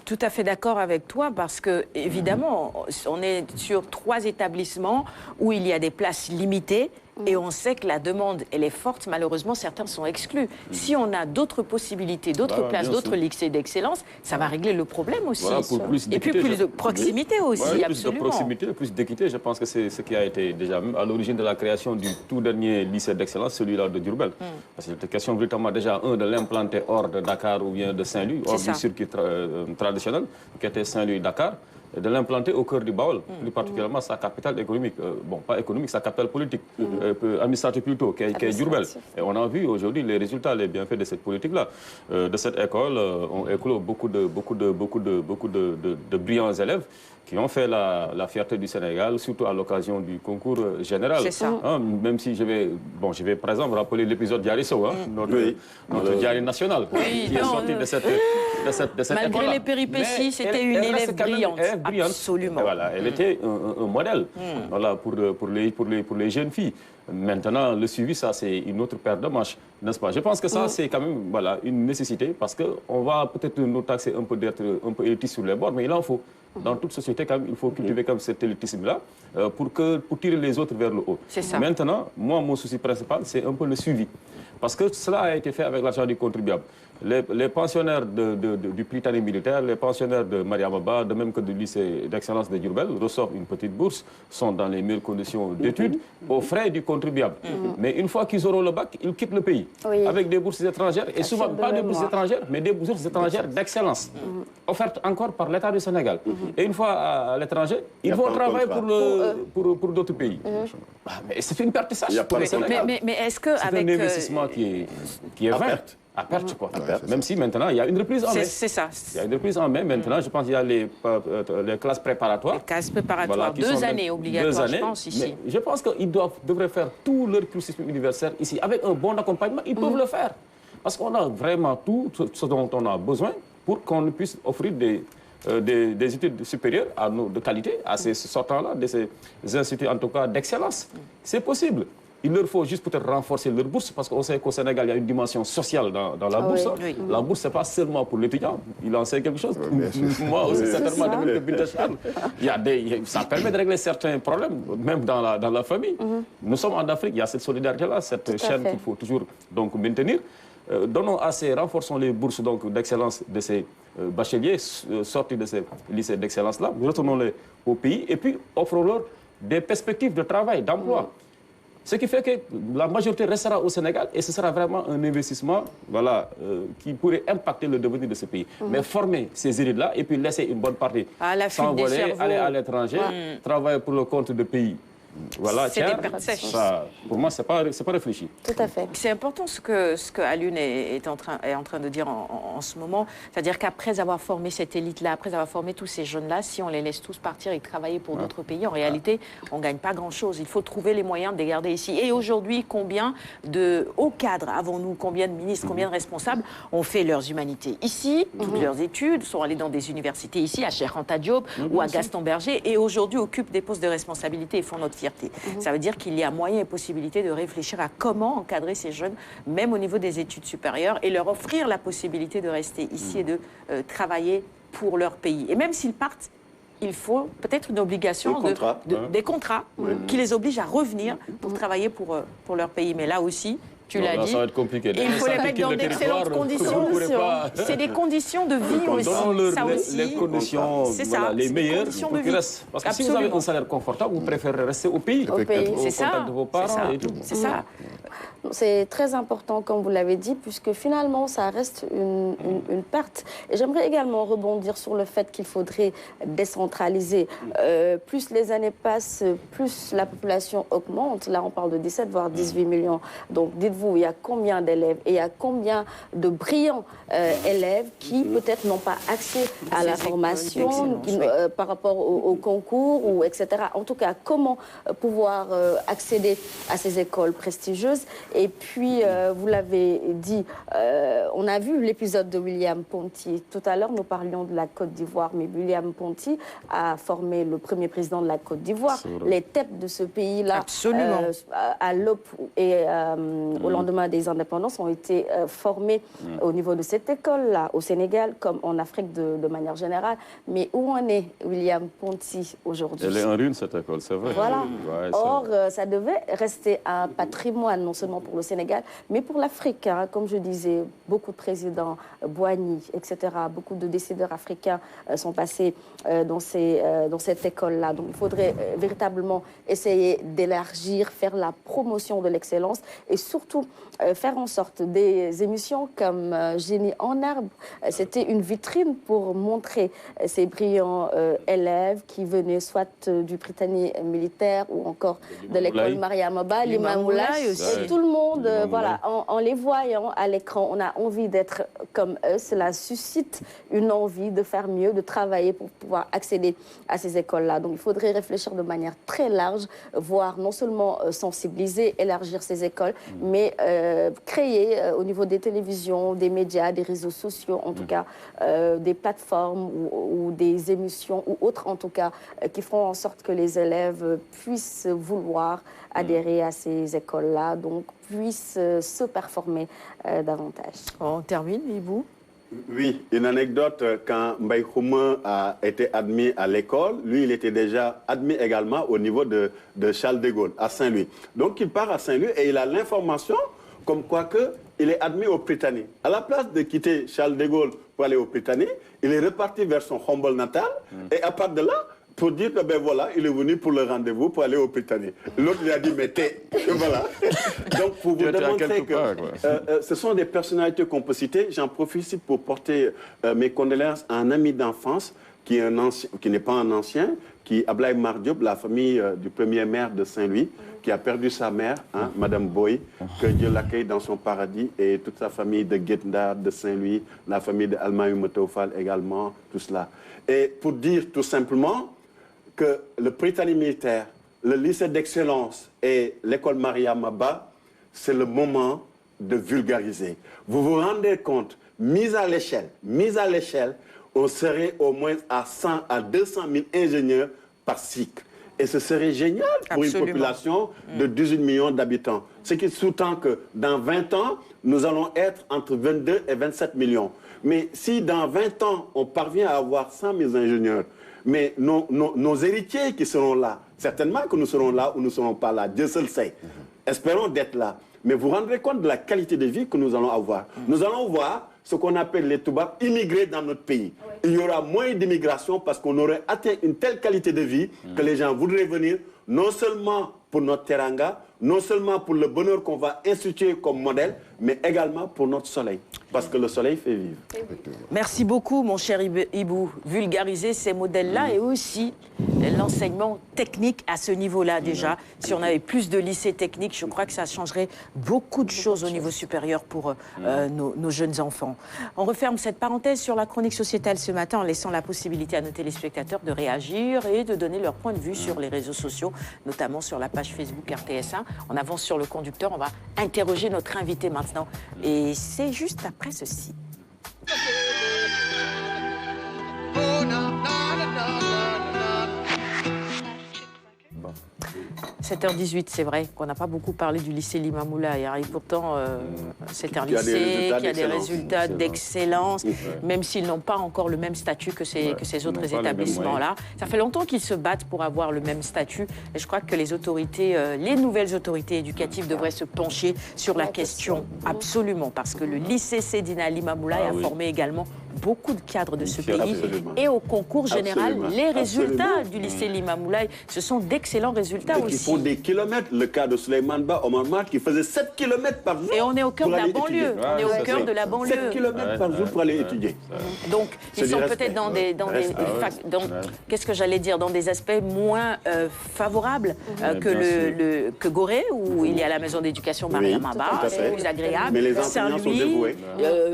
Tout à fait d'accord avec toi parce que, évidemment, on est sur 3 établissements où il y a des places limitées et on sait que la demande, elle est forte. Malheureusement, certains sont exclus. Si on a d'autres possibilités, d'autres places, d'autres lycées d'excellence, ça va régler le problème aussi. Voilà, pour plus et puis plus de proximité aussi, absolument. absolument. Plus de proximité, plus d'équité, je pense que c'est ce qui a été déjà à l'origine de la création du tout dernier lycée d'excellence, celui-là de Diourbel. Parce que c'était question véritablement déjà, de l'implanter hors de Dakar ou bien de Saint-Louis, hors du circuit traditionnel, qui était Saint-Louis-Dakar, de l'implanter au cœur du Baol, plus particulièrement sa capitale économique, bon, pas économique, sa capitale politique, administrative plutôt, qui est Diourbel. Et on a vu aujourd'hui les résultats, les bienfaits de cette politique-là. De cette école ont éclos beaucoup de brillants élèves qui ont fait la fierté du Sénégal, surtout à l'occasion du concours général. C'est ça. Même si je vais par exemple rappeler l'épisode Diarisso, notre diary national, qui est sorti de cette Malgré école-là. les péripéties, c'était une élève brillante. Absolument. Et voilà, elle était un modèle voilà, pour les jeunes filles. Maintenant, le suivi, ça, c'est une autre paire de manches, n'est-ce pas? Je pense que ça, c'est quand même voilà, une nécessité parce qu'on va peut-être nous taxer un peu d'être un peu élitiste sur les bords, mais il en faut. Dans toute société, quand même, il faut cultiver comme cet élitisme-là pour tirer les autres vers le haut. Ça. Maintenant, moi, mon souci principal, c'est un peu le suivi. Parce que cela a été fait avec l'argent du contribuable. Les pensionnaires du Britannique militaire, les pensionnaires de Mariamaba, de même que du lycée d'excellence de Diourbel, reçoivent une petite bourse, sont dans les meilleures conditions d'études, aux frais du contribuable. Mais une fois qu'ils auront le bac, ils quittent le pays, avec des bourses étrangères, et souvent pas des bourses étrangères, mais des bourses étrangères d'excellence, offertes encore par l'État du Sénégal. Et une fois à l'étranger, ils vont travailler pour d'autres pays. Mais c'est une perte sèche pour le Sénégal. Mais est-ce que c'est un investissement qui est vain. À perte, quoi. Même si maintenant, il y a une reprise en mai. C'est ça. Il y a une reprise en mai. Maintenant, je pense qu'il y a les classes préparatoires. Les classes préparatoires, voilà, 2 années obligatoires, je pense, ici. Mais je pense qu'ils devraient faire tout leur cursus universitaire ici. Avec un bon accompagnement, ils peuvent le faire. Parce qu'on a vraiment tout ce dont on a besoin pour qu'on puisse offrir des études supérieures de qualité à ces sortants-là, de ces instituts, en tout cas, d'excellence. C'est possible. Il leur faut juste peut-être renforcer leur bourse, parce qu'on sait qu'au Sénégal, il y a une dimension sociale dans la bourse. Oui. La bourse, ce n'est pas seulement pour l'étudiant. Il en sait quelque chose. Moi aussi, certainement, de Binta Charles. Ça permet de régler certains problèmes, même dans la famille. Nous sommes en Afrique, il y a cette solidarité-là, cette chaîne qu'il faut toujours donc, maintenir. Donnons assez, renforçons les bourses d'excellence de ces bacheliers sortis de ces lycées d'excellence-là. Retournons-les au pays et puis offrons-leur des perspectives de travail, d'emploi. Ce qui fait que la majorité restera au Sénégal et ce sera vraiment un investissement qui pourrait impacter le devenir de ce pays. Mais former ces élites-là et puis laisser une bonne partie s'envoler, aller à l'étranger, travailler pour le compte de pays. Voilà, ça, pour moi, c'est pas réfléchi. Tout à fait. C'est important ce que Alioune est en train de dire en ce moment. C'est-à-dire qu'après avoir formé cette élite-là, après avoir formé tous ces jeunes-là, si on les laisse tous partir et travailler pour d'autres pays, en réalité, on ne gagne pas grand-chose. Il faut trouver les moyens de les garder ici. Et aujourd'hui, combien de hauts cadres avons-nous? Combien de ministres, combien de responsables ont fait leurs humanités ici, toutes leurs études, sont allés dans des universités ici, à Cheikh Anta Diop ou à Gaston Berger, et aujourd'hui occupent des postes de responsabilité et font notre fierté. Ça veut dire qu'il y a moyen et possibilité de réfléchir à comment encadrer ces jeunes, même au niveau des études supérieures, et leur offrir la possibilité de rester ici et de travailler pour leur pays. Et même s'ils partent, il faut peut-être une obligation des contrats qui les obligent à revenir pour travailler pour leur pays. Mais là aussi, tu l'as dit, ça va être compliqué. Il faut les mettre dans d'excellentes conditions. C'est des conditions de vie aussi. Ça aussi, les conditions, les meilleures pour qu'ils restent. Parce que si vous avez un salaire confortable, vous préférez rester au pays. C'est ça. De vos parents et tout. C'est ça. C'est très important, comme vous l'avez dit, puisque finalement, ça reste une perte. Et j'aimerais également rebondir sur le fait qu'il faudrait décentraliser. Plus les années passent, plus la population augmente. Là, on parle de 17, voire 18 millions. Donc, dites-vous, il y a combien d'élèves et il y a combien de brillants élèves qui, peut-être, n'ont pas accès à la formation par rapport au concours, ou etc. En tout cas, comment pouvoir accéder à ces écoles prestigieuses? Et puis, vous l'avez dit, on a vu l'épisode de William Ponty. Tout à l'heure, nous parlions de la Côte d'Ivoire, mais William Ponty a formé le premier président de la Côte d'Ivoire. Les têtes de ce pays-là, à l'aube et au lendemain des indépendances, ont été formées au niveau de cette école-là, au Sénégal, comme en Afrique de manière générale. Mais où en est William Ponty aujourd'hui? Elle est en ruine, cette école, c'est vrai. Voilà. Or, ça devait rester un patrimoine, non seulement pour le Sénégal, mais pour l'Afrique. Hein. Comme je disais, beaucoup de présidents, Boigny, etc., beaucoup de décideurs africains sont passés dans cette école-là. Donc, il faudrait véritablement essayer d'élargir, faire la promotion de l'excellence et surtout faire en sorte des émissions comme Génie en herbe. C'était une vitrine pour montrer ces brillants élèves qui venaient soit du Britannique militaire ou encore de l'école Mariam Abba, l'imam Moulay aussi. Tout le monde, voilà, en les voyant à l'écran, on a envie d'être comme eux. Cela suscite une envie de faire mieux, de travailler pour pouvoir accéder à ces écoles-là. Donc, il faudrait réfléchir de manière très large, voire non seulement sensibiliser, élargir ces écoles, mais créer au niveau des télévisions, des médias, des réseaux sociaux, en tout cas, des plateformes ou des émissions ou autres, en tout cas, qui feront en sorte que les élèves puissent vouloir adhérer à ces écoles-là, donc puissent se performer davantage. On termine, Ibou? Oui, une anecdote, quand Mbaye Khouma a été admis à l'école, lui, il était déjà admis également au niveau de Charles de Gaulle, à Saint-Louis. Donc, il part à Saint-Louis et il a l'information comme quoi il est admis au Britannique. À la place de quitter Charles de Gaulle pour aller au Britannique, il est reparti vers son Humboldt natal et à partir de là, pour dire que ben voilà, il est venu pour le rendez-vous pour aller au Britannique. L'autre lui a dit mais t'es, voilà. Donc pour vous démontrer que ce sont des personnalités qu'on peut citer, j'en profite ici pour porter mes condoléances à un ami d'enfance qui n'est pas un ancien, qui Ablaye Mar Diop, la famille du premier maire de Saint-Louis, qui a perdu sa mère, Madame Boy, que Dieu l'accueille dans son paradis, et toute sa famille de Guetndar, de Saint-Louis, la famille de Almaï Moutofal également, tout cela. Et pour dire tout simplement que le Britannique militaire, le lycée d'excellence et l'école Mariam Abba, c'est le moment de vulgariser. Vous vous rendez compte, mise à l'échelle, on serait au moins à 100 à 200 000 ingénieurs par cycle. Et ce serait génial pour une population de 18 millions d'habitants. Ce qui sous-tend que dans 20 ans, nous allons être entre 22 et 27 millions. Mais si dans 20 ans, on parvient à avoir 100 000 ingénieurs, mais nos héritiers qui seront là, certainement que nous serons là ou nous ne serons pas là, Dieu seul sait. Espérons d'être là. Mais vous vous rendrez compte de la qualité de vie que nous allons avoir. Nous allons voir ce qu'on appelle les Toubabs immigrés dans notre pays. Il y aura moins d'immigration parce qu'on aurait atteint une telle qualité de vie que les gens voudraient venir, non seulement pour notre teranga, non seulement pour le bonheur qu'on va instituer comme modèle, mais également pour notre soleil. Parce que le soleil fait vivre. Merci beaucoup, mon cher Ibou. Vulgariser ces modèles-là et aussi l'enseignement technique à ce niveau-là déjà. Si on avait plus de lycées techniques, je crois que ça changerait beaucoup de choses au niveau supérieur pour nos jeunes enfants. On referme cette parenthèse sur la chronique sociétale ce matin en laissant la possibilité à nos téléspectateurs de réagir et de donner leur point de vue sur les réseaux sociaux, notamment sur la page Facebook RTS1. On avance sur le conducteur, on va interroger notre invité maintenant. Et c'est juste après ceci. 7h18, c'est vrai qu'on n'a pas beaucoup parlé du lycée Limamoulaye. Et pourtant, c'est un lycée qui a des résultats d'excellence, même s'ils n'ont pas encore le même statut que ces autres établissements-là. Ça fait longtemps qu'ils se battent pour avoir le même statut. Et je crois que les autorités, les nouvelles autorités éducatives devraient se pencher sur la question, absolument, parce que le lycée Seydina Limamoulaye a formé également beaucoup de cadres de ce pays. Et au concours général, les résultats du lycée Limamoulaye, ce sont d'excellents résultats aussi. Ils font des kilomètres. Le cas de Souleymane Ba, Omar Mar, qui faisait 7 kilomètres par jour. Et on est au cœur de la banlieue. On est au cœur de la banlieue. 7 kilomètres par jour pour aller étudier. Donc, ils sont peut-être dans des qu'est-ce que j'allais dire, dans des aspects moins favorables que Gorée, où il y a la maison d'éducation Mariam Abba, c'est plus agréable. Mais les enseignants sont dévoués.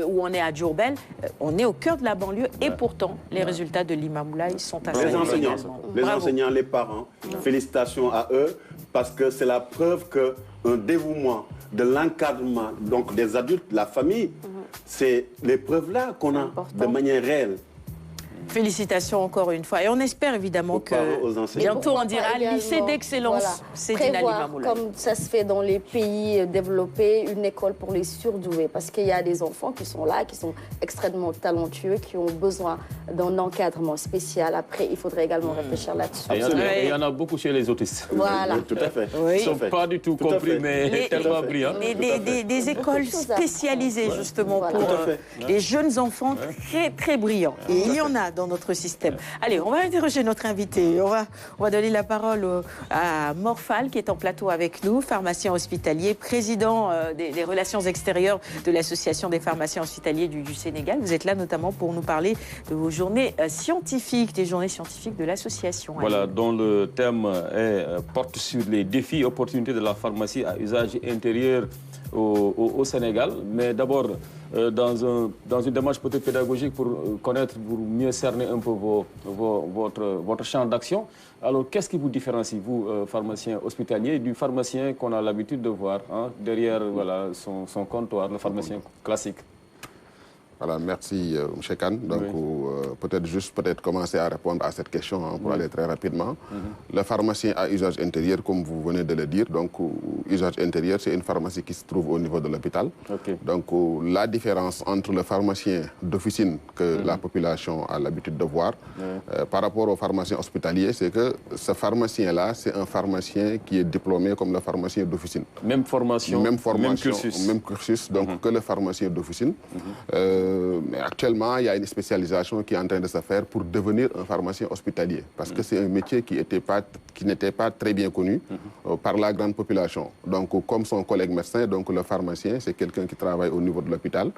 Où on est à Diourbel, on est au cœur de la banlieue et pourtant, les résultats de l'Imamoulaye sont assez les enseignants, les parents, félicitations à eux, parce que c'est la preuve qu'un dévouement de l'encadrement, donc des adultes, la famille, c'est les preuves-là qu'on a de manière réelle. Félicitations encore une fois. Et on espère évidemment que bientôt on dira lycée d'excellence. C'est prévoir, comme ça se fait dans les pays développés, une école pour les surdoués. Parce qu'il y a des enfants qui sont là, qui sont extrêmement talentueux, qui ont besoin d'un encadrement spécial. Après, il faudrait également réfléchir là-dessus. Il y en a beaucoup chez les autistes. Voilà. Tout à fait. Ils ne sont pas du tout compris, mais tellement brillants. Des écoles spécialisées justement pour les jeunes enfants très, très brillants. Et il y en a dans notre système. Allez, on va interroger notre invité. On va donner la parole à Morphal, qui est en plateau avec nous, pharmacien hospitalier, président des relations extérieures de l'Association des pharmaciens hospitaliers du Sénégal. Vous êtes là notamment pour nous parler de vos journées scientifiques, des journées scientifiques de l'association. Voilà, dont le thème porte sur les défis et opportunités de la pharmacie à usage intérieur au Sénégal. Mais d'abord, dans une démarche peut-être pédagogique pour connaître, pour mieux cerner un peu votre champ d'action. Alors, qu'est-ce qui vous différencie, vous, pharmacien hospitalier, du pharmacien qu'on a l'habitude de voir derrière son comptoir, le pharmacien classique? Voilà, merci M. Khan. Donc, peut-être commencer à répondre à cette question pour aller très rapidement. Le pharmacien à usage intérieur, comme vous venez de le dire, donc usage intérieur, c'est une pharmacie qui se trouve au niveau de l'hôpital. Donc, la différence entre le pharmacien d'officine que la population a l'habitude de voir par rapport au pharmacien hospitalier, c'est que ce pharmacien-là, c'est un pharmacien qui est diplômé comme le pharmacien d'officine. Même formation, même cursus donc, que le pharmacien d'officine. Mais actuellement, il y a une spécialisation qui est en train de se faire pour devenir un pharmacien hospitalier. Parce que c'est un métier qui n'était pas très bien connu par la grande population. Donc, comme son collègue médecin, donc le pharmacien, c'est quelqu'un qui travaille au niveau de l'hôpital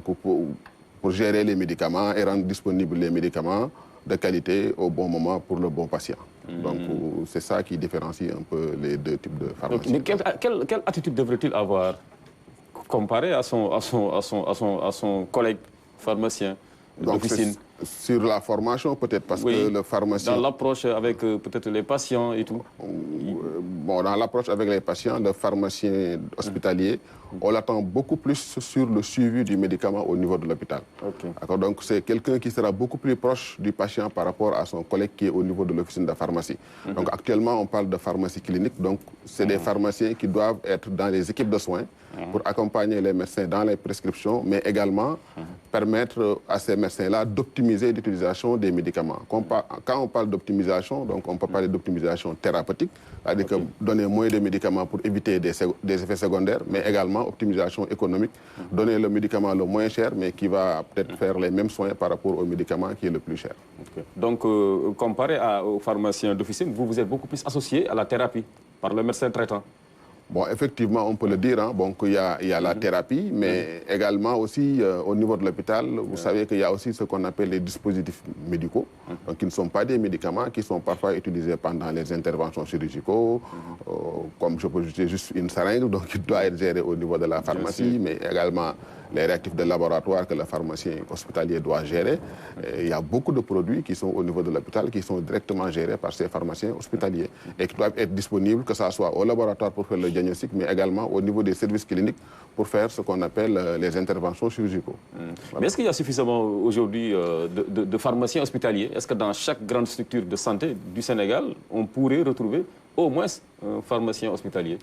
pour gérer les médicaments et rendre disponibles les médicaments de qualité au bon moment pour le bon patient. Donc, c'est ça qui différencie un peu les deux types de pharmaciens. Mais quelle attitude devrait-il avoir comparé à son collègue pharmacien d'officine? Sur la formation, peut-être, parce que le pharmacien... Dans l'approche avec peut-être les patients et tout. Bon, dans l'approche avec les patients, le pharmacien hospitalier, On l'attend beaucoup plus sur le suivi du médicament au niveau de l'hôpital. Donc c'est quelqu'un qui sera beaucoup plus proche du patient par rapport à son collègue qui est au niveau de l'officine de pharmacie. Donc actuellement, on parle de pharmacie clinique. Donc c'est des pharmaciens qui doivent être dans les équipes de soins pour accompagner les médecins dans les prescriptions, mais également permettre à ces médecins-là d'optimiser l'utilisation des médicaments. Quand on parle d'optimisation, donc on peut parler d'optimisation thérapeutique, c'est-à-dire que donner moins de médicaments pour éviter des effets secondaires, mais également optimisation économique, donner le médicament le moins cher, mais qui va peut-être faire les mêmes soins par rapport au médicament qui est le plus cher. Donc, comparé aux pharmaciens d'officine, vous êtes beaucoup plus associé à la thérapie par le médecin traitant. Bon, effectivement, on peut le dire. Donc, il y a la thérapie, mais également aussi au niveau de l'hôpital, vous savez qu'il y a aussi ce qu'on appelle les dispositifs médicaux, donc qui ne sont pas des médicaments, qui sont parfois utilisés pendant les interventions chirurgicales, comme je peux jeter juste une seringue, donc qui doit être géré au niveau de la pharmacie, mais également les réactifs de laboratoire que le pharmacien hospitalier doit gérer. Il y a beaucoup de produits qui sont au niveau de l'hôpital qui sont directement gérés par ces pharmaciens hospitaliers et qui doivent être disponibles, que ce soit au laboratoire pour faire le diagnostic, mais également au niveau des services cliniques pour faire ce qu'on appelle les interventions chirurgicales. Voilà. Mais est-ce qu'il y a suffisamment aujourd'hui de pharmaciens hospitaliers? Est-ce que dans chaque grande structure de santé du Sénégal, on pourrait retrouver au moins un pharmacien hospitalier?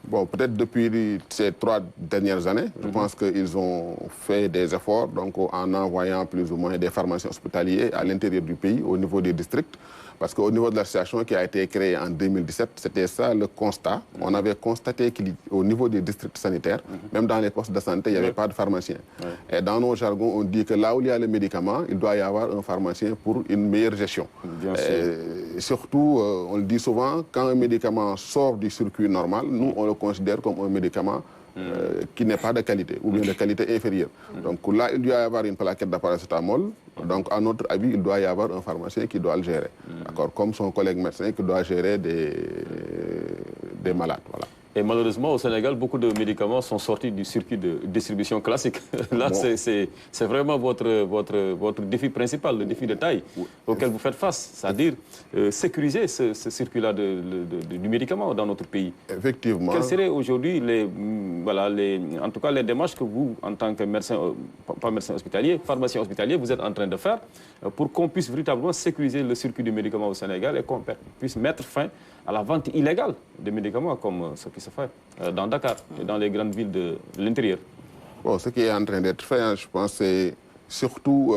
Bon, peut-être depuis ces 3 dernières années, je pense qu'ils ont fait des efforts donc, en envoyant plus ou moins des pharmaciens hospitaliers à l'intérieur du pays, au niveau des districts. Parce qu'au niveau de l'association qui a été créée en 2017, c'était ça le constat. On avait constaté qu'au niveau des districts sanitaires, même dans les postes de santé, il n'y avait pas de pharmacien. Et dans nos jargons, on dit que là où il y a le médicament, il doit y avoir un pharmacien pour une meilleure gestion. Et surtout, on le dit souvent, quand un médicament sort du circuit normal, nous, on le considère comme un médicament qui n'est pas de qualité, ou bien de qualité inférieure. Donc là, il doit y avoir une plaquette de paracétamol. Donc, à notre avis, il doit y avoir un pharmacien qui doit le gérer. D'accord, comme son collègue médecin qui doit gérer des malades. Voilà. Et malheureusement, au Sénégal, beaucoup de médicaments sont sortis du circuit de distribution classique. Là, c'est vraiment votre défi principal, le défi de taille auquel vous faites face, c'est-à-dire sécuriser ce circuit-là du médicament dans notre pays. Effectivement. Quelles seraient aujourd'hui en tout cas les démarches que vous, en tant que médecin, pas médecin hospitalier, pharmacien hospitalier, vous êtes en train de faire pour qu'on puisse véritablement sécuriser le circuit du médicament au Sénégal et qu'on puisse mettre fin à la vente illégale des médicaments comme ce qui se fait dans Dakar et dans les grandes villes de l'intérieur? Bon, ce qui est en train d'être fait, je pense, c'est surtout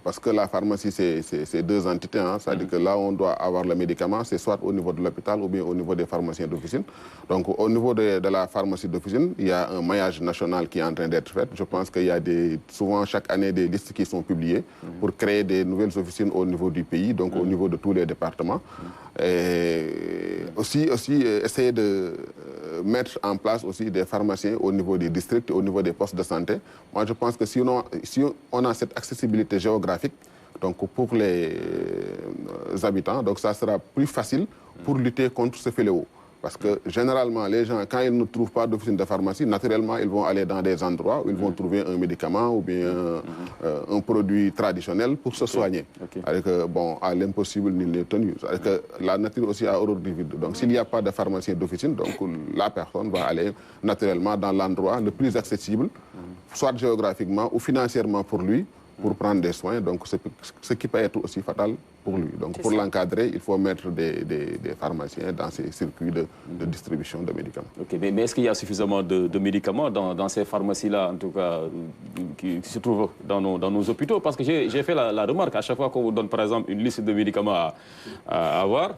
parce que la pharmacie, c'est 2 entités. C'est-à-dire que là, on doit avoir le médicament, c'est soit au niveau de l'hôpital ou bien au niveau des pharmaciens d'officine. Donc, au niveau de la pharmacie d'officine, il y a un maillage national qui est en train d'être fait. Je pense qu'il y a souvent chaque année des listes qui sont publiées pour créer des nouvelles officines au niveau du pays, donc au niveau de tous les départements. Et aussi essayer de mettre en place aussi des pharmaciens au niveau des districts, au niveau des postes de santé. Moi, je pense que si on a cette accessibilité géographique, donc pour les habitants, donc ça sera plus facile pour lutter contre ce fléau. Parce que généralement, les gens, quand ils ne trouvent pas d'officine de pharmacie, naturellement, ils vont aller dans des endroits où ils vont trouver un médicament ou bien un produit traditionnel pour se soigner. Avec, bon, à l'impossible, nul n'est tenu. Avec, la nature aussi a horreur du vide. Donc, s'il n'y a pas de pharmacien d'officine, donc la personne va aller naturellement dans l'endroit le plus accessible, soit géographiquement ou financièrement pour lui, pour prendre des soins. Donc, ce qui peut être aussi fatal pour lui. Donc, pour l'encadrer, il faut mettre des pharmaciens dans ces circuits de distribution de médicaments. Ok, mais est-ce qu'il y a suffisamment de médicaments dans ces pharmacies-là, en tout cas, qui se trouvent dans nos hôpitaux? Parce que j'ai fait la remarque, à chaque fois qu'on vous donne, par exemple, une liste de médicaments à avoir,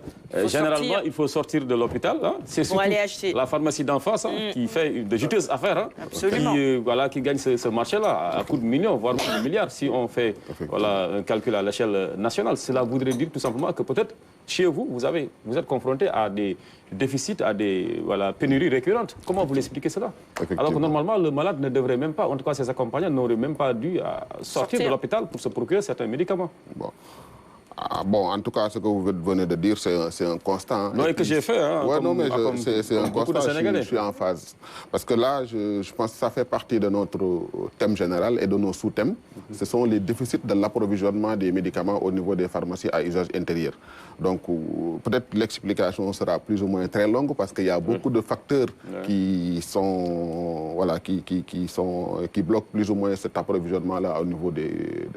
généralement, il faut sortir de l'hôpital. C'est surtout la pharmacie d'en face qui fait de juteuses affaires, qui gagne ce marché-là à coups de millions, voire de milliards, si on fait un calcul à l'échelle nationale. Cela voudrait dire tout simplement que peut-être chez vous, vous êtes confronté à des déficits, à des pénuries récurrentes. Comment vous l'expliquez cela? Alors que normalement, le malade ne devrait même pas, en tout cas ses accompagnants n'auraient même pas dû sortir de l'hôpital pour se procurer certains médicaments. Bon. Bon, en tout cas, ce que vous venez de dire, c'est un constat. Non, et que j'ai fait. Hein, ouais, non, mais c'est un constat, je suis en phase. Parce que là, je pense que ça fait partie de notre thème général et de nos sous-thèmes. Ce sont les déficits de l'approvisionnement des médicaments au niveau des pharmacies à usage intérieur. Donc, peut-être l'explication sera plus ou moins très longue parce qu'il y a beaucoup de facteurs qui sont, voilà, qui bloquent plus ou moins cet approvisionnement-là au niveau de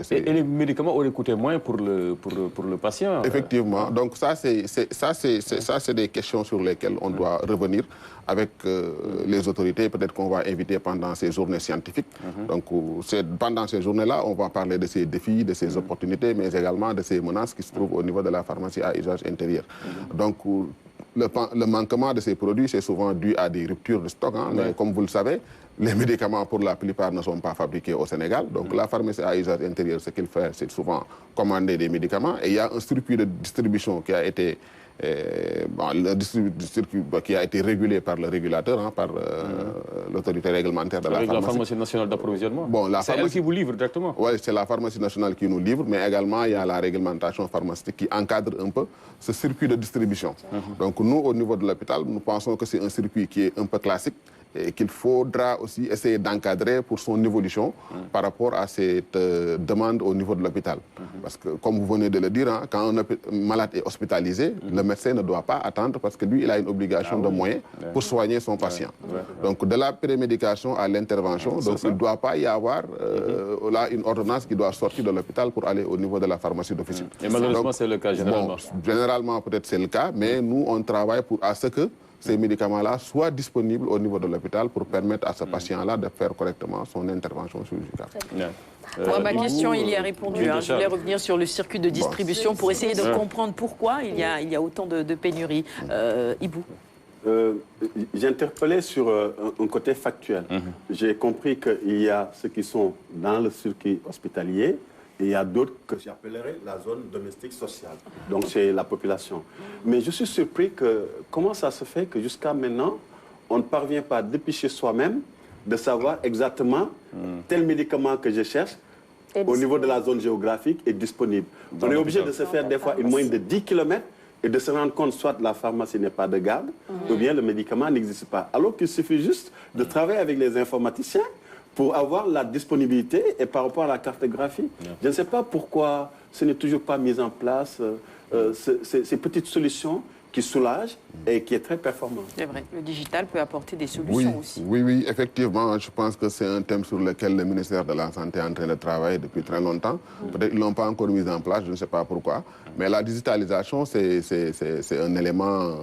ces... Et les médicaments auraient coûté moins pour le patient. Effectivement. Donc ça, c'est des questions sur lesquelles on doit revenir avec les autorités. Peut-être qu'on va inviter pendant ces journées scientifiques. Donc pendant ces journées-là, on va parler de ces défis, de ces opportunités, mais également de ces menaces qui se trouvent au niveau de la pharmacie à usage intérieur. Donc le manquement de ces produits, c'est souvent dû à des ruptures de stock. Hein, mais comme vous le savez, les médicaments, pour la plupart, ne sont pas fabriqués au Sénégal. Donc la pharmacie à usage intérieur, ce qu'il fait, c'est souvent commander des médicaments. Et il y a un circuit de distribution qui a été... circuit qui a été régulé par le régulateur, hein, par l'autorité réglementaire de la pharmacie. Avec la pharmacie nationale d'approvisionnement. Bon, c'est elle qui vous livre directement. Oui, c'est la pharmacie nationale qui nous livre, mais également il y a la réglementation pharmaceutique qui encadre un peu ce circuit de distribution. Donc nous, au niveau de l'hôpital, nous pensons que c'est un circuit qui est un peu classique et qu'il faudra aussi essayer d'encadrer pour son évolution par rapport à cette demande au niveau de l'hôpital. Parce que, comme vous venez de le dire, hein, quand un malade est hospitalisé, le médecin ne doit pas attendre parce que lui, il a une obligation de moyens pour soigner son patient. Donc, de la prémédication à l'intervention, donc il ne doit pas y avoir là une ordonnance qui doit sortir de l'hôpital pour aller au niveau de la pharmacie d'officine. Et malheureusement, c'est le cas généralement. Bon, généralement, peut-être c'est le cas, mais nous, on travaille à ce que ces médicaments-là soient disponibles au niveau de l'hôpital pour permettre à ce patient-là de faire correctement son intervention chirurgicale. Ma question, il y a répondu. Je voulais revenir sur le circuit de distribution pour essayer de comprendre pourquoi il y a autant de pénuries. Ibou. J'ai interpellé sur un côté factuel. J'ai compris qu'il y a ceux qui sont dans le circuit hospitalier, et il y a d'autres que j'appellerais la zone domestique sociale. Donc c'est la population. Mais je suis surpris que comment ça se fait que jusqu'à maintenant, on ne parvient pas depuis chez soi-même de savoir exactement tel médicament que je cherche au niveau de la zone géographique est disponible. On est obligé de se faire des fois une moyenne de 10 km et de se rendre compte soit la pharmacie n'est pas de garde ou bien le médicament n'existe pas. Alors qu'il suffit juste de travailler avec les informaticiens pour avoir la disponibilité et par rapport à la cartographie. Je ne sais pas pourquoi ce n'est toujours pas mis en place, ces petites solutions qui soulagent et qui est très performant. C'est vrai, le digital peut apporter des solutions aussi. Oui, effectivement, je pense que c'est un thème sur lequel le ministère de la Santé est en train de travailler depuis très longtemps. Peut-être qu'ils ne l'ont pas encore mis en place, je ne sais pas pourquoi. Mais la digitalisation, c'est un élément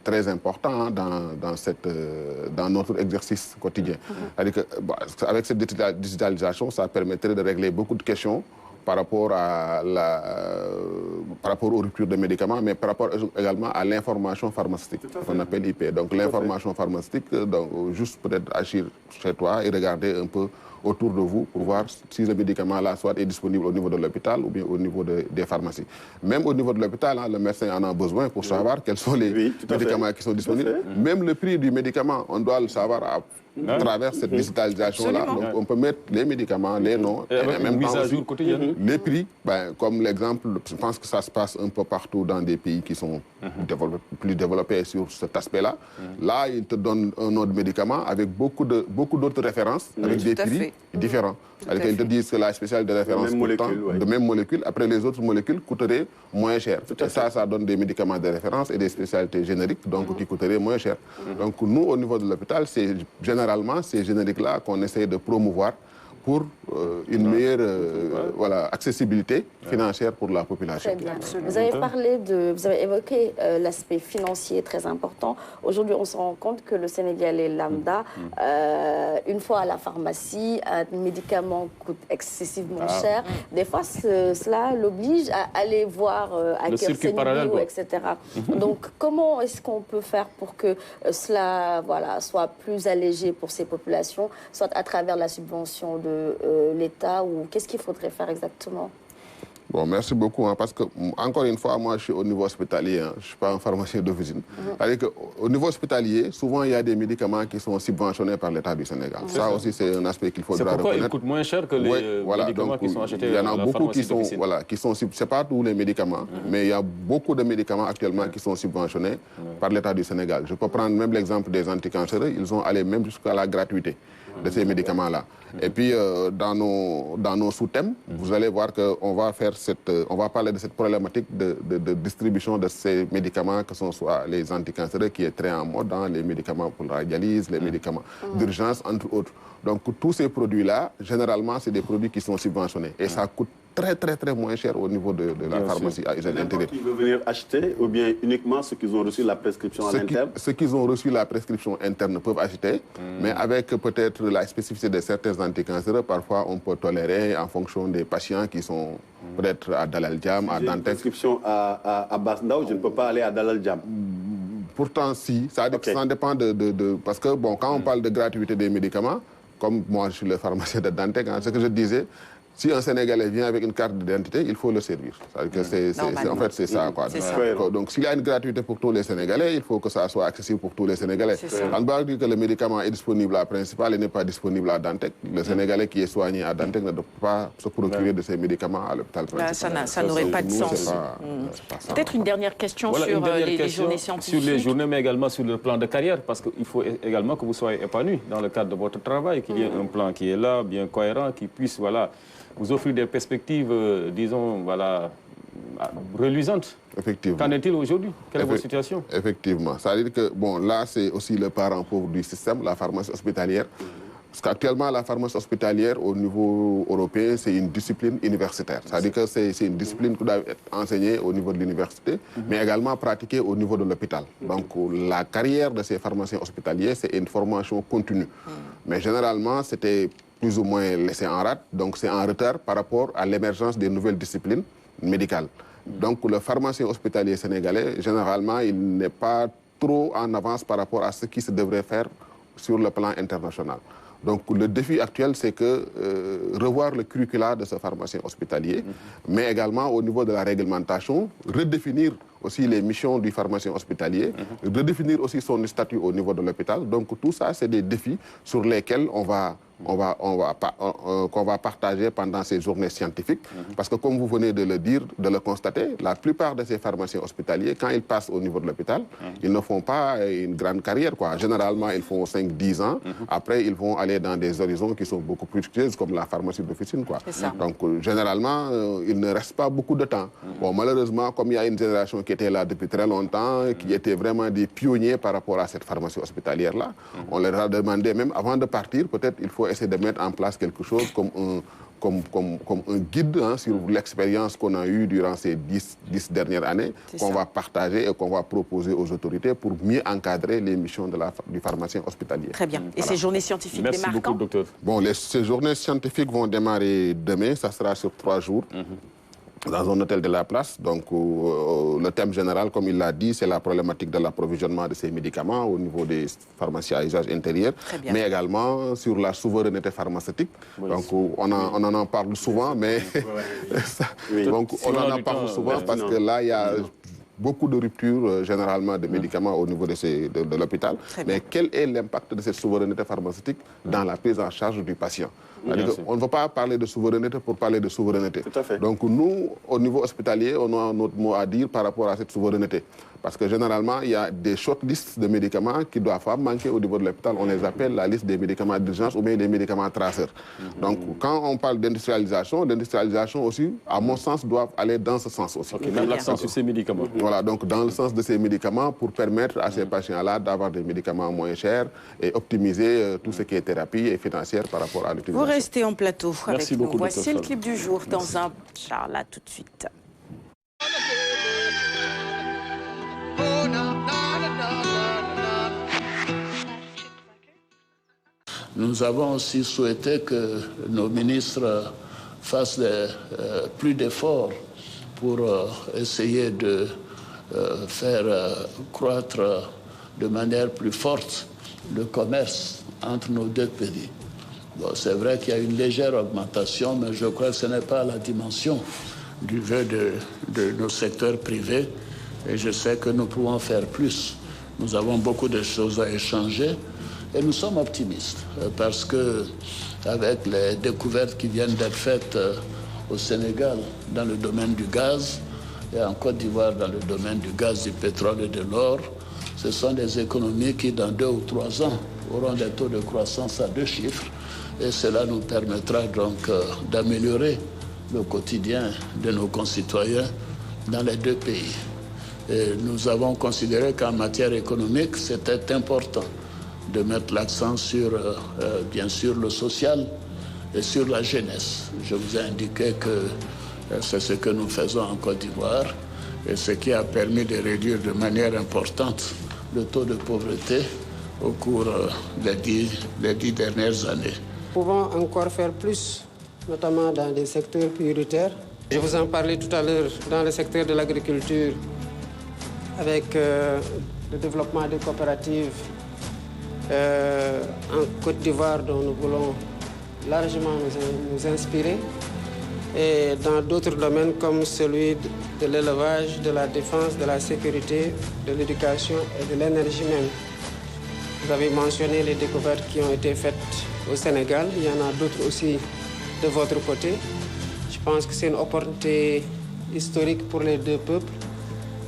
très important dans notre exercice quotidien. C'est-à-dire que, avec cette digitalisation, ça permettrait de régler beaucoup de questions par rapport aux ruptures de médicaments, mais par rapport également à l'information pharmaceutique, qu'on appelle IP. Donc l'information pharmaceutique, donc, juste peut-être agir chez toi et regarder un peu autour de vous pour voir si le médicament-là soit est disponible au niveau de l'hôpital ou bien au niveau des pharmacies. Même au niveau de l'hôpital, hein, le médecin en a besoin pour savoir quels sont les médicaments qui sont disponibles. Même le prix du médicament, on doit le savoir à travers cette digitalisation-là. Donc on peut mettre les médicaments, les noms, et même temps aussi, les prix. Comme l'exemple, je pense que ça se passe un peu partout dans des pays qui sont plus développés sur cet aspect-là. Là, ils te donnent un nom de médicament avec beaucoup d'autres références, avec des prix différents. Ils te disent que la spéciale de référence de même molécule, après les autres molécules coûteraient moins cher. Et ça donne des médicaments de référence et des spécialités génériques, donc qui coûteraient moins cher. Donc nous, au niveau de l'hôpital, c'est généralement ces génériques-là qu'on essaie de promouvoir pour une meilleure accessibilité financière pour la population. Très bien. Vous avez évoqué l'aspect financier très important. Aujourd'hui, on se rend compte que le Sénégalais lambda, une fois à la pharmacie, un médicament coûte excessivement cher. Des fois, cela l'oblige à aller voir à quel CNU, etc. Donc, comment est-ce qu'on peut faire pour que cela soit plus allégé pour ces populations, soit à travers la subvention de l'État, ou qu'est-ce qu'il faudrait faire exactement? Bon, merci beaucoup, parce que, encore une fois, moi, je suis au niveau hospitalier, je ne suis pas un pharmacien d'origine. C'est-à-dire qu'au niveau hospitalier, souvent, il y a des médicaments qui sont subventionnés par l'État du Sénégal. Ça aussi, c'est un aspect qu'il faudra reconnaître. C'est pourquoi ils coûtent moins cher que les médicaments qui sont achetés. Il y en a beaucoup qui sont c'est pas tous les médicaments, mais il y a beaucoup de médicaments actuellement qui sont subventionnés par l'État du Sénégal. Je peux prendre même l'exemple des anticancéreux, ils ont allé même jusqu'à la gratuité de ces médicaments-là. Et puis, dans nos sous-thèmes, vous allez voir qu'on va parler de cette problématique de distribution de ces médicaments, que ce soit les anticancéreux, qui est très en mode, les médicaments pour la dialyse, les médicaments d'urgence, entre autres. Donc, tous ces produits-là, généralement, c'est des produits qui sont subventionnés. Et ça coûte très moins cher au niveau de la pharmacie à usage intérieur. Qui veut venir acheter, ou bien uniquement ceux qui ont reçu la prescription en interne? Ceux qui ont reçu la prescription interne peuvent acheter, mais avec peut-être la spécificité de certains anticancéreux, parfois on peut tolérer en fonction des patients qui sont peut-être à Dalal Jamm, à Dantec. Une prescription à Basndao, je ne peux pas aller à Dalal Jamm. Pourtant, si. Ça dépend parce que, bon, quand on parle de gratuité des médicaments, comme moi, je suis le pharmacien de Dantec, ce que je disais, si un Sénégalais vient avec une carte d'identité, il faut le servir. En fait, c'est ça, quoi. Donc, s'il y a une gratuité pour tous les Sénégalais, il faut que ça soit accessible pour tous les Sénégalais. On ne peut pas dire que le médicament est disponible à Principal et n'est pas disponible à Dantec. Le Sénégalais qui est soigné à Dantec ne doit pas se procurer de ces médicaments à l'hôpital Principal. Ça n'aurait pas de sens. Peut-être une dernière question sur les journées scientifiques. Sur les journées, mais également sur le plan de carrière, parce qu'il faut également que vous soyez épanoui dans le cadre de votre travail, qu'il y ait un plan qui est là, bien cohérent, qui puisse, vous offrir des perspectives, disons, reluisantes. Effectivement. Qu'en est-il aujourd'hui? Quelle est votre situation? Effectivement. Ça veut dire que, bon, là, c'est aussi le parent pauvre du système, la pharmacie hospitalière. Parce qu'actuellement, la pharmacie hospitalière, au niveau européen, c'est une discipline universitaire. Ça veut dire que c'est une discipline qui doit être enseignée au niveau de l'université, mais également pratiquée au niveau de l'hôpital. Donc, la carrière de ces pharmaciens hospitaliers, c'est une formation continue. Mais généralement, c'était plus ou moins laissé en rate, donc c'est en retard par rapport à l'émergence des nouvelles disciplines médicales. Donc le pharmacien hospitalier sénégalais, généralement, il n'est pas trop en avance par rapport à ce qui se devrait faire sur le plan international. Donc le défi actuel, c'est que revoir le curricula de ce pharmacien hospitalier, mais également au niveau de la réglementation, redéfinir aussi les missions du pharmacien hospitalier, redéfinir aussi son statut au niveau de l'hôpital. Donc tout ça, c'est des défis sur lesquels on va partager pendant ces journées scientifiques. Parce que comme vous venez de le dire, de le constater, la plupart de ces pharmaciens hospitaliers, quand ils passent au niveau de l'hôpital, ils ne font pas une grande carrière, quoi. Généralement, ils font 5-10 ans. Après, ils vont aller dans des horizons qui sont beaucoup plus creuses, comme la pharmacie d'officine, quoi. Donc, généralement, il ne reste pas beaucoup de temps. Bon, malheureusement, comme il y a une génération qui était là depuis très longtemps, qui était vraiment des pionniers par rapport à cette pharmacie hospitalière-là, on leur a demandé, même avant de partir, peut-être il faut essayer de mettre en place quelque chose comme un guide sur l'expérience qu'on a eue durant ces 10 dernières années, qu'on va partager et qu'on va proposer aux autorités pour mieux encadrer les missions du pharmacien hospitalier. Très bien. Et ces journées scientifiques démarrent quand ? Merci beaucoup, docteur. Bon, ces journées scientifiques vont démarrer demain, ça sera sur 3 jours. Dans un hôtel de la place. Donc, le thème général, comme il l'a dit, c'est la problématique de l'approvisionnement de ces médicaments au niveau des pharmacies à usage intérieur, mais également sur la souveraineté pharmaceutique. Donc, on en parle souvent, mais donc, on en parle souvent parce que là, il y a beaucoup de ruptures généralement de médicaments au niveau de l'hôpital. Mais quel est l'impact de cette souveraineté pharmaceutique dans la prise en charge du patient? On ne veut pas parler de souveraineté pour parler de souveraineté. Tout à fait. Donc nous, au niveau hospitalier, on a notre mot à dire par rapport à cette souveraineté. Parce que généralement, il y a des shortlists de médicaments qui ne doivent pas manquer au niveau de l'hôpital. On les appelle la liste des médicaments d'urgence ou bien des médicaments traceurs. Donc quand on parle d'industrialisation aussi, à mon sens, doit aller dans ce sens aussi. Même l'accent sur ces médicaments. Voilà, donc dans le sens de ces médicaments pour permettre à ces patients-là d'avoir des médicaments moins chers et optimiser tout ce qui est thérapie et financière par rapport à l'utilisation. Vous restez en plateau avec nous. Beaucoup, voici le clip du jour dans un Charla tout de suite. Nous avons aussi souhaité que nos ministres fassent plus d'efforts pour essayer de faire croître de manière plus forte le commerce entre nos deux pays. Bon, c'est vrai qu'il y a une légère augmentation, mais je crois que ce n'est pas la dimension du vœu de nos secteurs privés. Et je sais que nous pouvons faire plus. Nous avons beaucoup de choses à échanger et nous sommes optimistes parce que avec les découvertes qui viennent d'être faites au Sénégal dans le domaine du gaz et en Côte d'Ivoire dans le domaine du gaz, du pétrole et de l'or, ce sont des économies qui dans 2 ou 3 ans auront des taux de croissance à 2 chiffres et cela nous permettra donc d'améliorer le quotidien de nos concitoyens dans les 2 pays. Et nous avons considéré qu'en matière économique, c'était important de mettre l'accent sur, bien sûr, le social et sur la jeunesse. Je vous ai indiqué que c'est ce que nous faisons en Côte d'Ivoire et ce qui a permis de réduire de manière importante le taux de pauvreté au cours des 10 dernières années. Nous pouvons encore faire plus, notamment dans des secteurs prioritaires. Je vous en parlais tout à l'heure dans le secteur de l'agriculture, avec le développement des coopératives en Côte d'Ivoire dont nous voulons largement nous inspirer et dans d'autres domaines comme celui de l'élevage, de la défense, de la sécurité, de l'éducation et de l'énergie même. Vous avez mentionné les découvertes qui ont été faites au Sénégal, il y en a d'autres aussi de votre côté. Je pense que c'est une opportunité historique pour les 2 peuples,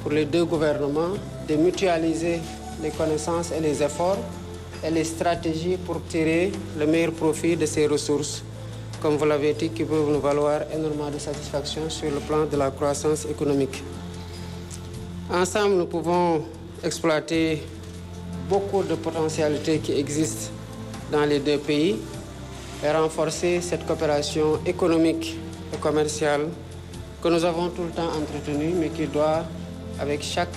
pour les 2 gouvernements, de mutualiser les connaissances et les efforts et les stratégies pour tirer le meilleur profit de ces ressources, comme vous l'avez dit, qui peuvent nous valoir énormément de satisfaction sur le plan de la croissance économique. Ensemble, nous pouvons exploiter beaucoup de potentialités qui existent dans les 2 pays et renforcer cette coopération économique et commerciale que nous avons tout le temps entretenue, mais qui doit, avec chaque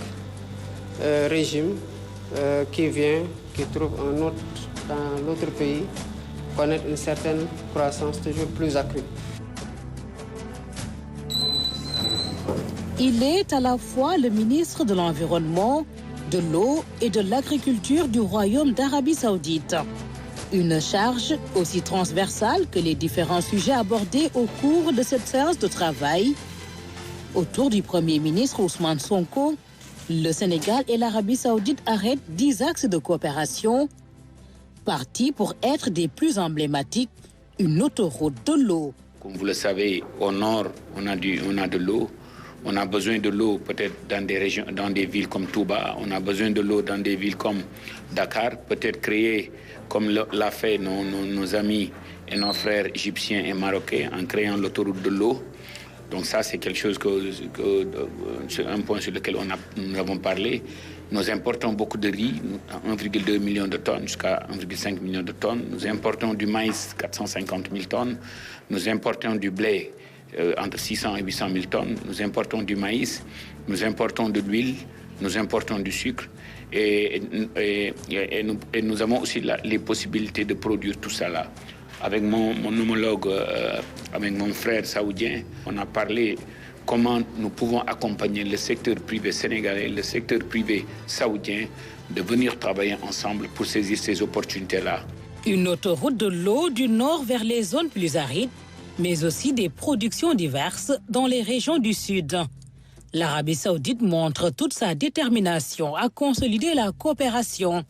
régime qui vient, qui trouve un autre dans l'autre pays, connaître une certaine croissance toujours plus accrue. Il est à la fois le ministre de l'Environnement, de l'Eau et de l'Agriculture du Royaume d'Arabie Saoudite. Une charge aussi transversale que les différents sujets abordés au cours de cette séance de travail. Autour du Premier ministre Ousmane Sonko, le Sénégal et l'Arabie Saoudite arrêtent 10 axes de coopération, partis pour être des plus emblématiques, une autoroute de l'eau. Comme vous le savez, au nord, on a de l'eau. On a besoin de l'eau peut-être dans des régions, dans des villes comme Touba. On a besoin de l'eau dans des villes comme Dakar. Peut-être créer, comme l'a fait nos amis et nos frères égyptiens et marocains, en créant l'autoroute de l'eau. Donc ça, c'est quelque chose un point sur lequel nous avons parlé. Nous importons beaucoup de riz, 1,2 million de tonnes jusqu'à 1,5 million de tonnes. Nous importons du maïs, 450 000 tonnes. Nous importons du blé, entre 600 et 800 000 tonnes. Nous importons du maïs, nous importons de l'huile, nous importons du sucre. Et nous avons aussi les possibilités de produire tout ça là. Avec mon homologue, avec mon frère saoudien, on a parlé comment nous pouvons accompagner le secteur privé sénégalais, le secteur privé saoudien, de venir travailler ensemble pour saisir ces opportunités-là. Une autoroute de l'eau du nord vers les zones plus arides, mais aussi des productions diverses dans les régions du sud. L'Arabie saoudite montre toute sa détermination à consolider la coopération.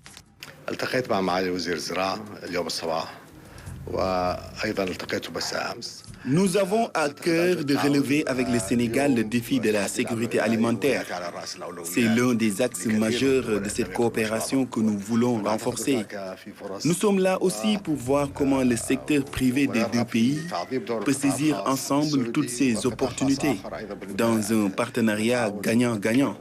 Nous avons à cœur de relever avec le Sénégal le défi de la sécurité alimentaire. C'est l'un des axes majeurs de cette coopération que nous voulons renforcer. Nous sommes là aussi pour voir comment le secteur privé des 2 pays peut saisir ensemble toutes ces opportunités dans un partenariat gagnant-gagnant.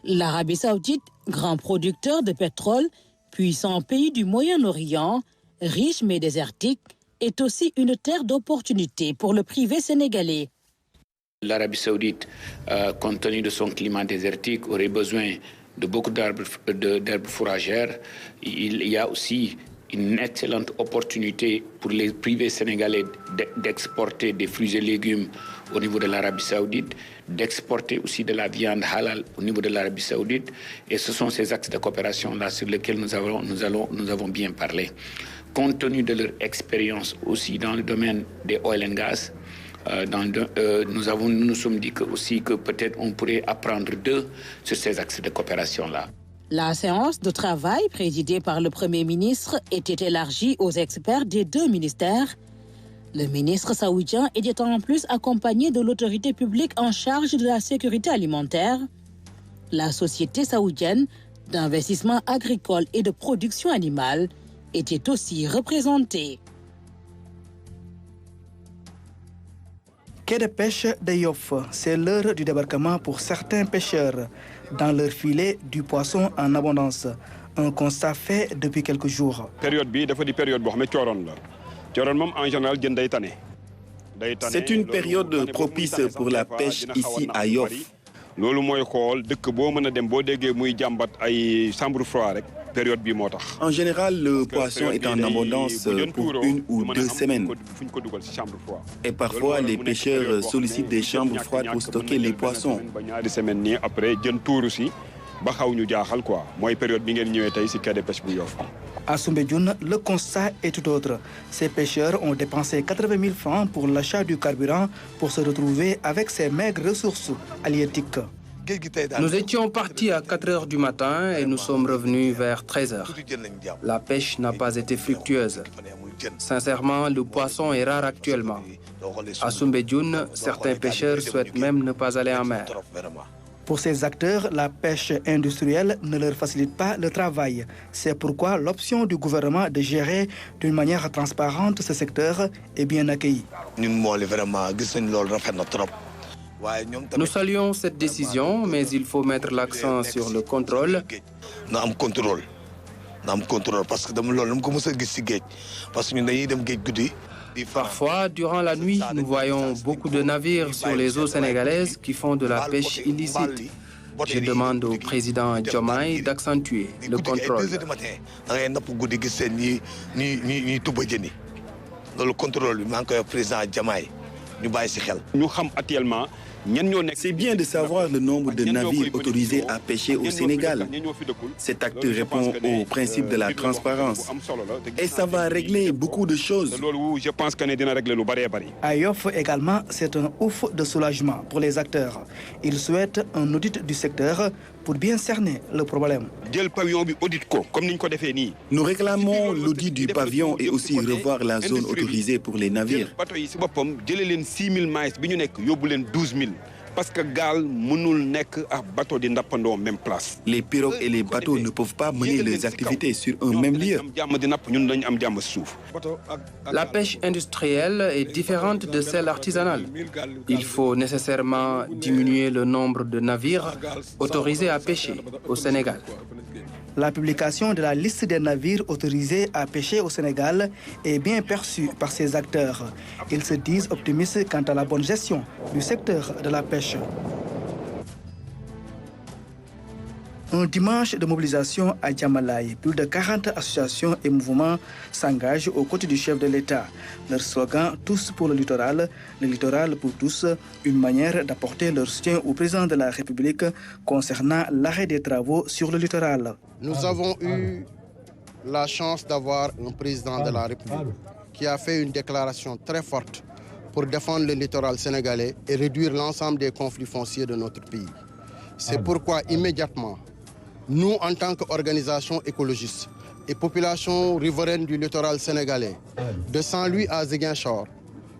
L'Arabie saoudite, grand producteur de pétrole, puissant pays du Moyen-Orient, riche mais désertique, est aussi une terre d'opportunité pour le privé sénégalais. L'Arabie saoudite, compte tenu de son climat désertique, aurait besoin de beaucoup d'herbes fourragères. Il y a aussi une excellente opportunité pour les privés sénégalais d'exporter des fruits et légumes au niveau de l'Arabie saoudite, d'exporter aussi de la viande halal au niveau de l'Arabie saoudite. Et ce sont ces axes de coopération-là sur lesquels nous avons bien parlé. compte tenu de leur expérience aussi dans le domaine des oil and gas, nous nous sommes dit aussi que peut-être on pourrait apprendre d'eux sur ces axes de coopération-là. La séance de travail présidée par le Premier ministre était élargie aux experts des deux ministères. Le ministre saoudien était en plus accompagné de l'autorité publique en charge de la sécurité alimentaire, la société saoudienne d'investissement agricole et de production animale était aussi représentée. Quai de pêche de Yoff, c'est l'heure du débarquement pour certains pêcheurs. Dans leur filet, du poisson en abondance. Un constat fait depuis quelques jours. C'est une période propice pour la pêche ici à Yoff. En général, le poisson est en abondance pour 1 ou 2 semaines. Et parfois, les pêcheurs sollicitent des chambres froides pour stocker les poissons. À Soumbédioune, le constat est tout autre. Ces pêcheurs ont dépensé 80 000 francs pour l'achat du carburant pour se retrouver avec ces maigres ressources halieutiques. Nous étions partis à 4 heures du matin et nous sommes revenus vers 13 heures. La pêche n'a pas été fructueuse. Sincèrement, le poisson est rare actuellement. À Soumbédioune, certains pêcheurs souhaitent même ne pas aller en mer. Pour ces acteurs, la pêche industrielle ne leur facilite pas le travail. C'est pourquoi l'option du gouvernement de gérer d'une manière transparente ce secteur est bien accueillie. Nous saluons cette décision, mais il faut mettre l'accent sur le contrôle. Parfois, durant la nuit, nous voyons beaucoup de navires sur les eaux sénégalaises qui font de la pêche illicite. Je demande au président Diomaye d'accentuer le contrôle. C'est bien de savoir le nombre de navires autorisés à pêcher au Sénégal. Cet acte répond au principe de la transparence. Et ça va régler beaucoup de choses. À Yoff également, c'est un ouf de soulagement pour les acteurs. Ils souhaitent un audit du secteur pour bien cerner le problème. Nous réclamons l'audit du pavillon et aussi revoir la zone autorisée pour les navires. Les pirogues et les bateaux ne peuvent pas mener leurs activités sur un même lieu. La pêche industrielle est différente de celle artisanale. Il faut nécessairement diminuer le nombre de navires autorisés à pêcher au Sénégal. La publication de la liste des navires autorisés à pêcher au Sénégal est bien perçue par ces acteurs. Ils se disent optimistes quant à la bonne gestion du secteur de la pêche. Un dimanche de mobilisation à Djamalaye, plus de 40 associations et mouvements s'engagent aux côtés du chef de l'État. Leur slogan « Tous pour le littoral pour tous », une manière d'apporter leur soutien au président de la République concernant l'arrêt des travaux sur le littoral. Nous avons eu la chance d'avoir un président de la République qui a fait une déclaration très forte pour défendre le littoral sénégalais et réduire l'ensemble des conflits fonciers de notre pays. C'est pourquoi immédiatement, nous, en tant qu'organisation écologiste et population riveraine du littoral sénégalais, de Saint-Louis à Ziguinchor,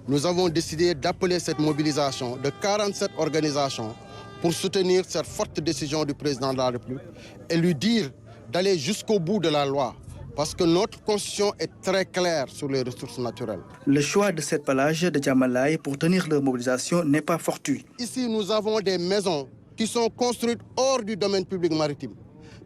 nous avons décidé d'appeler cette mobilisation de 47 organisations pour soutenir cette forte décision du président de la République et lui dire d'aller jusqu'au bout de la loi, parce que notre constitution est très claire sur les ressources naturelles. Le choix de cette plage de Djamalaye pour tenir leur mobilisation n'est pas fortuit. Ici, nous avons des maisons qui sont construites hors du domaine public maritime.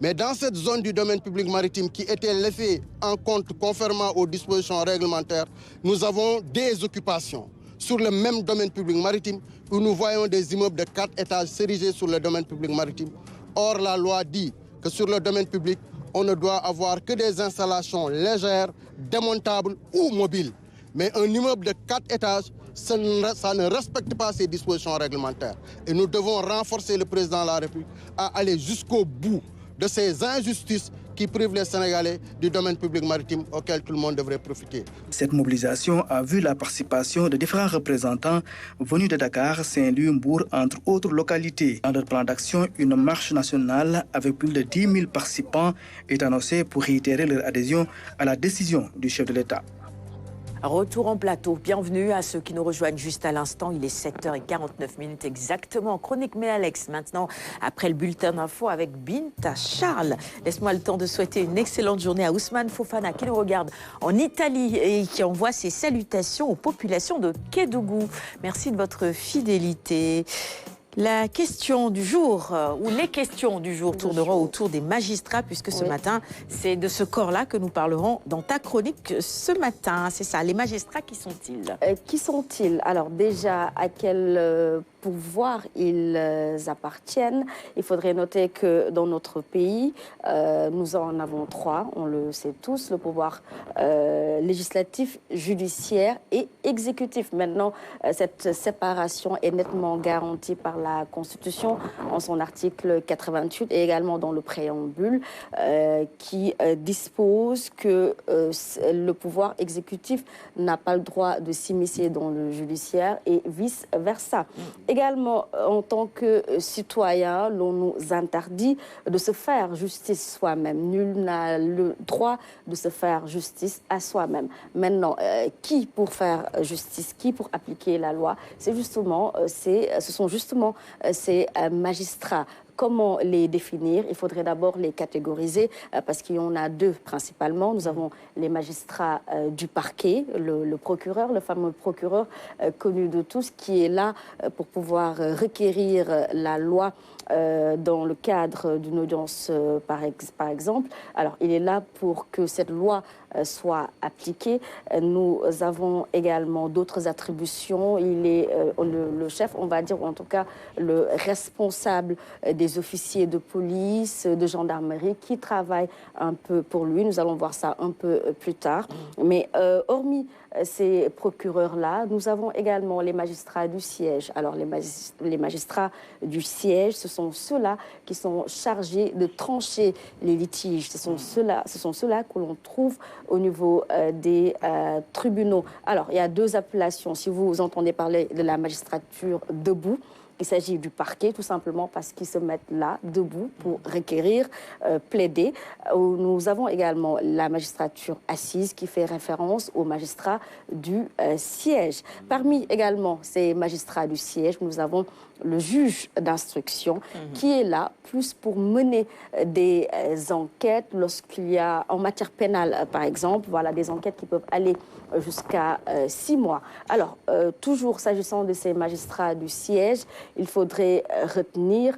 Mais dans cette zone du domaine public maritime qui était laissée en compte conformément aux dispositions réglementaires, nous avons des occupations sur le même domaine public maritime où nous voyons des immeubles de 4 étages érigés sur le domaine public maritime. Or, la loi dit que sur le domaine public, on ne doit avoir que des installations légères, démontables ou mobiles. Mais un immeuble de 4 étages, ça ne respecte pas ces dispositions réglementaires. Et nous devons renforcer le président de la République à aller jusqu'au bout de ces injustices qui prive les Sénégalais du domaine public maritime auquel tout le monde devrait profiter. Cette mobilisation a vu la participation de différents représentants venus de Dakar, Saint-Louis, Mbour, entre autres localités. Dans leur plan d'action, une marche nationale avec plus de 10 000 participants est annoncée pour réitérer leur adhésion à la décision du chef de l'État. Retour en plateau. Bienvenue à ceux qui nous rejoignent juste à l'instant. Il est 7h49 exactement. Chronique Méalex maintenant, après le bulletin d'info avec Binta Charles. Laisse-moi le temps de souhaiter une excellente journée à Ousmane Fofana qui nous regarde en Italie et qui envoie ses salutations aux populations de Kédougou. Merci de votre fidélité. La question du jour, ou les questions du jour, tourneront autour des magistrats, puisque ce matin, c'est de ce corps-là que nous parlerons dans ta chronique ce matin. C'est ça, les magistrats, qui sont-ils? Qui sont-ils? Alors déjà, à quel pouvoir ils appartiennent? Il faudrait noter que dans notre pays, nous en avons 3, on le sait tous, le pouvoir législatif, judiciaire et exécutif. Maintenant, cette séparation est nettement garantie par la Constitution en son article 88 et également dans le préambule qui dispose que le pouvoir exécutif n'a pas le droit de s'immiscer dans le judiciaire et vice-versa. Également, en tant que citoyen, l'on nous interdit de se faire justice soi-même. Nul n'a le droit de se faire justice à soi-même. Maintenant, qui pour faire justice, qui pour appliquer la loi? Ce sont justement ces magistrats. Comment les définir? Il faudrait d'abord les catégoriser parce qu'il y en a 2 principalement. Nous avons les magistrats du parquet, le procureur, le fameux procureur connu de tous, qui est là pour pouvoir requérir la loi dans le cadre d'une audience, par exemple. Alors, il est là pour que cette loi soit appliquée. Nous avons également d'autres attributions. Il est le chef, on va dire, ou en tout cas le responsable des officiers de police, de gendarmerie qui travaillent un peu pour lui. Nous allons voir ça un peu plus tard. Mais hormis ces procureurs-là, nous avons également les magistrats du siège. Alors, les magistrats du siège, ce sont ceux-là qui sont chargés de trancher les litiges. Ce sont ceux-là que l'on trouve au niveau des tribunaux. Alors, il y a 2 appellations. Si vous entendez parler de la magistrature debout, il s'agit du parquet, tout simplement parce qu'ils se mettent là, debout, pour requérir, plaider. Nous avons également la magistrature assise qui fait référence aux magistrats du siège. Parmi également ces magistrats du siège, nous avons le juge d'instruction qui est là plus pour mener des enquêtes lorsqu'il y a, en matière pénale par exemple, voilà, des enquêtes qui peuvent aller jusqu'à 6 mois. Alors, toujours s'agissant de ces magistrats du siège, il faudrait retenir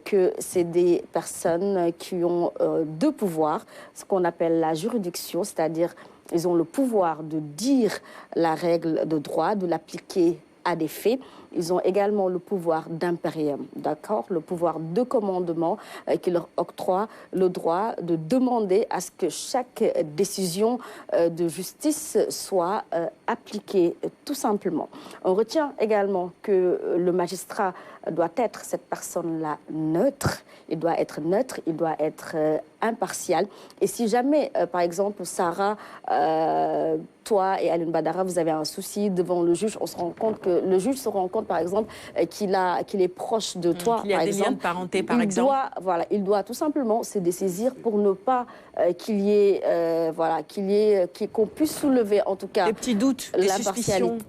que c'est des personnes qui ont 2 pouvoirs, ce qu'on appelle la juridiction, c'est-à-dire ils ont le pouvoir de dire la règle de droit, de l'appliquer à des faits. Ils ont également le pouvoir d'impérium, d'accord, le pouvoir de commandement qui leur octroie le droit de demander à ce que chaque décision de justice soit appliquée, tout simplement. On retient également que le magistrat doit être, cette personne-là, neutre. Il doit être neutre, il doit être impartial. Et si jamais, par exemple, Sarah, toi et Alioune Badara, vous avez un souci devant le juge, on se rend compte que le juge se rend compte, par exemple, qu'il est proche de toi, qu'il y a par des exemple. liens de parenté, par exemple. Il doit tout simplement se dessaisir pour ne pas qu'on puisse soulever, en tout cas, des petits doutes, des suspicions.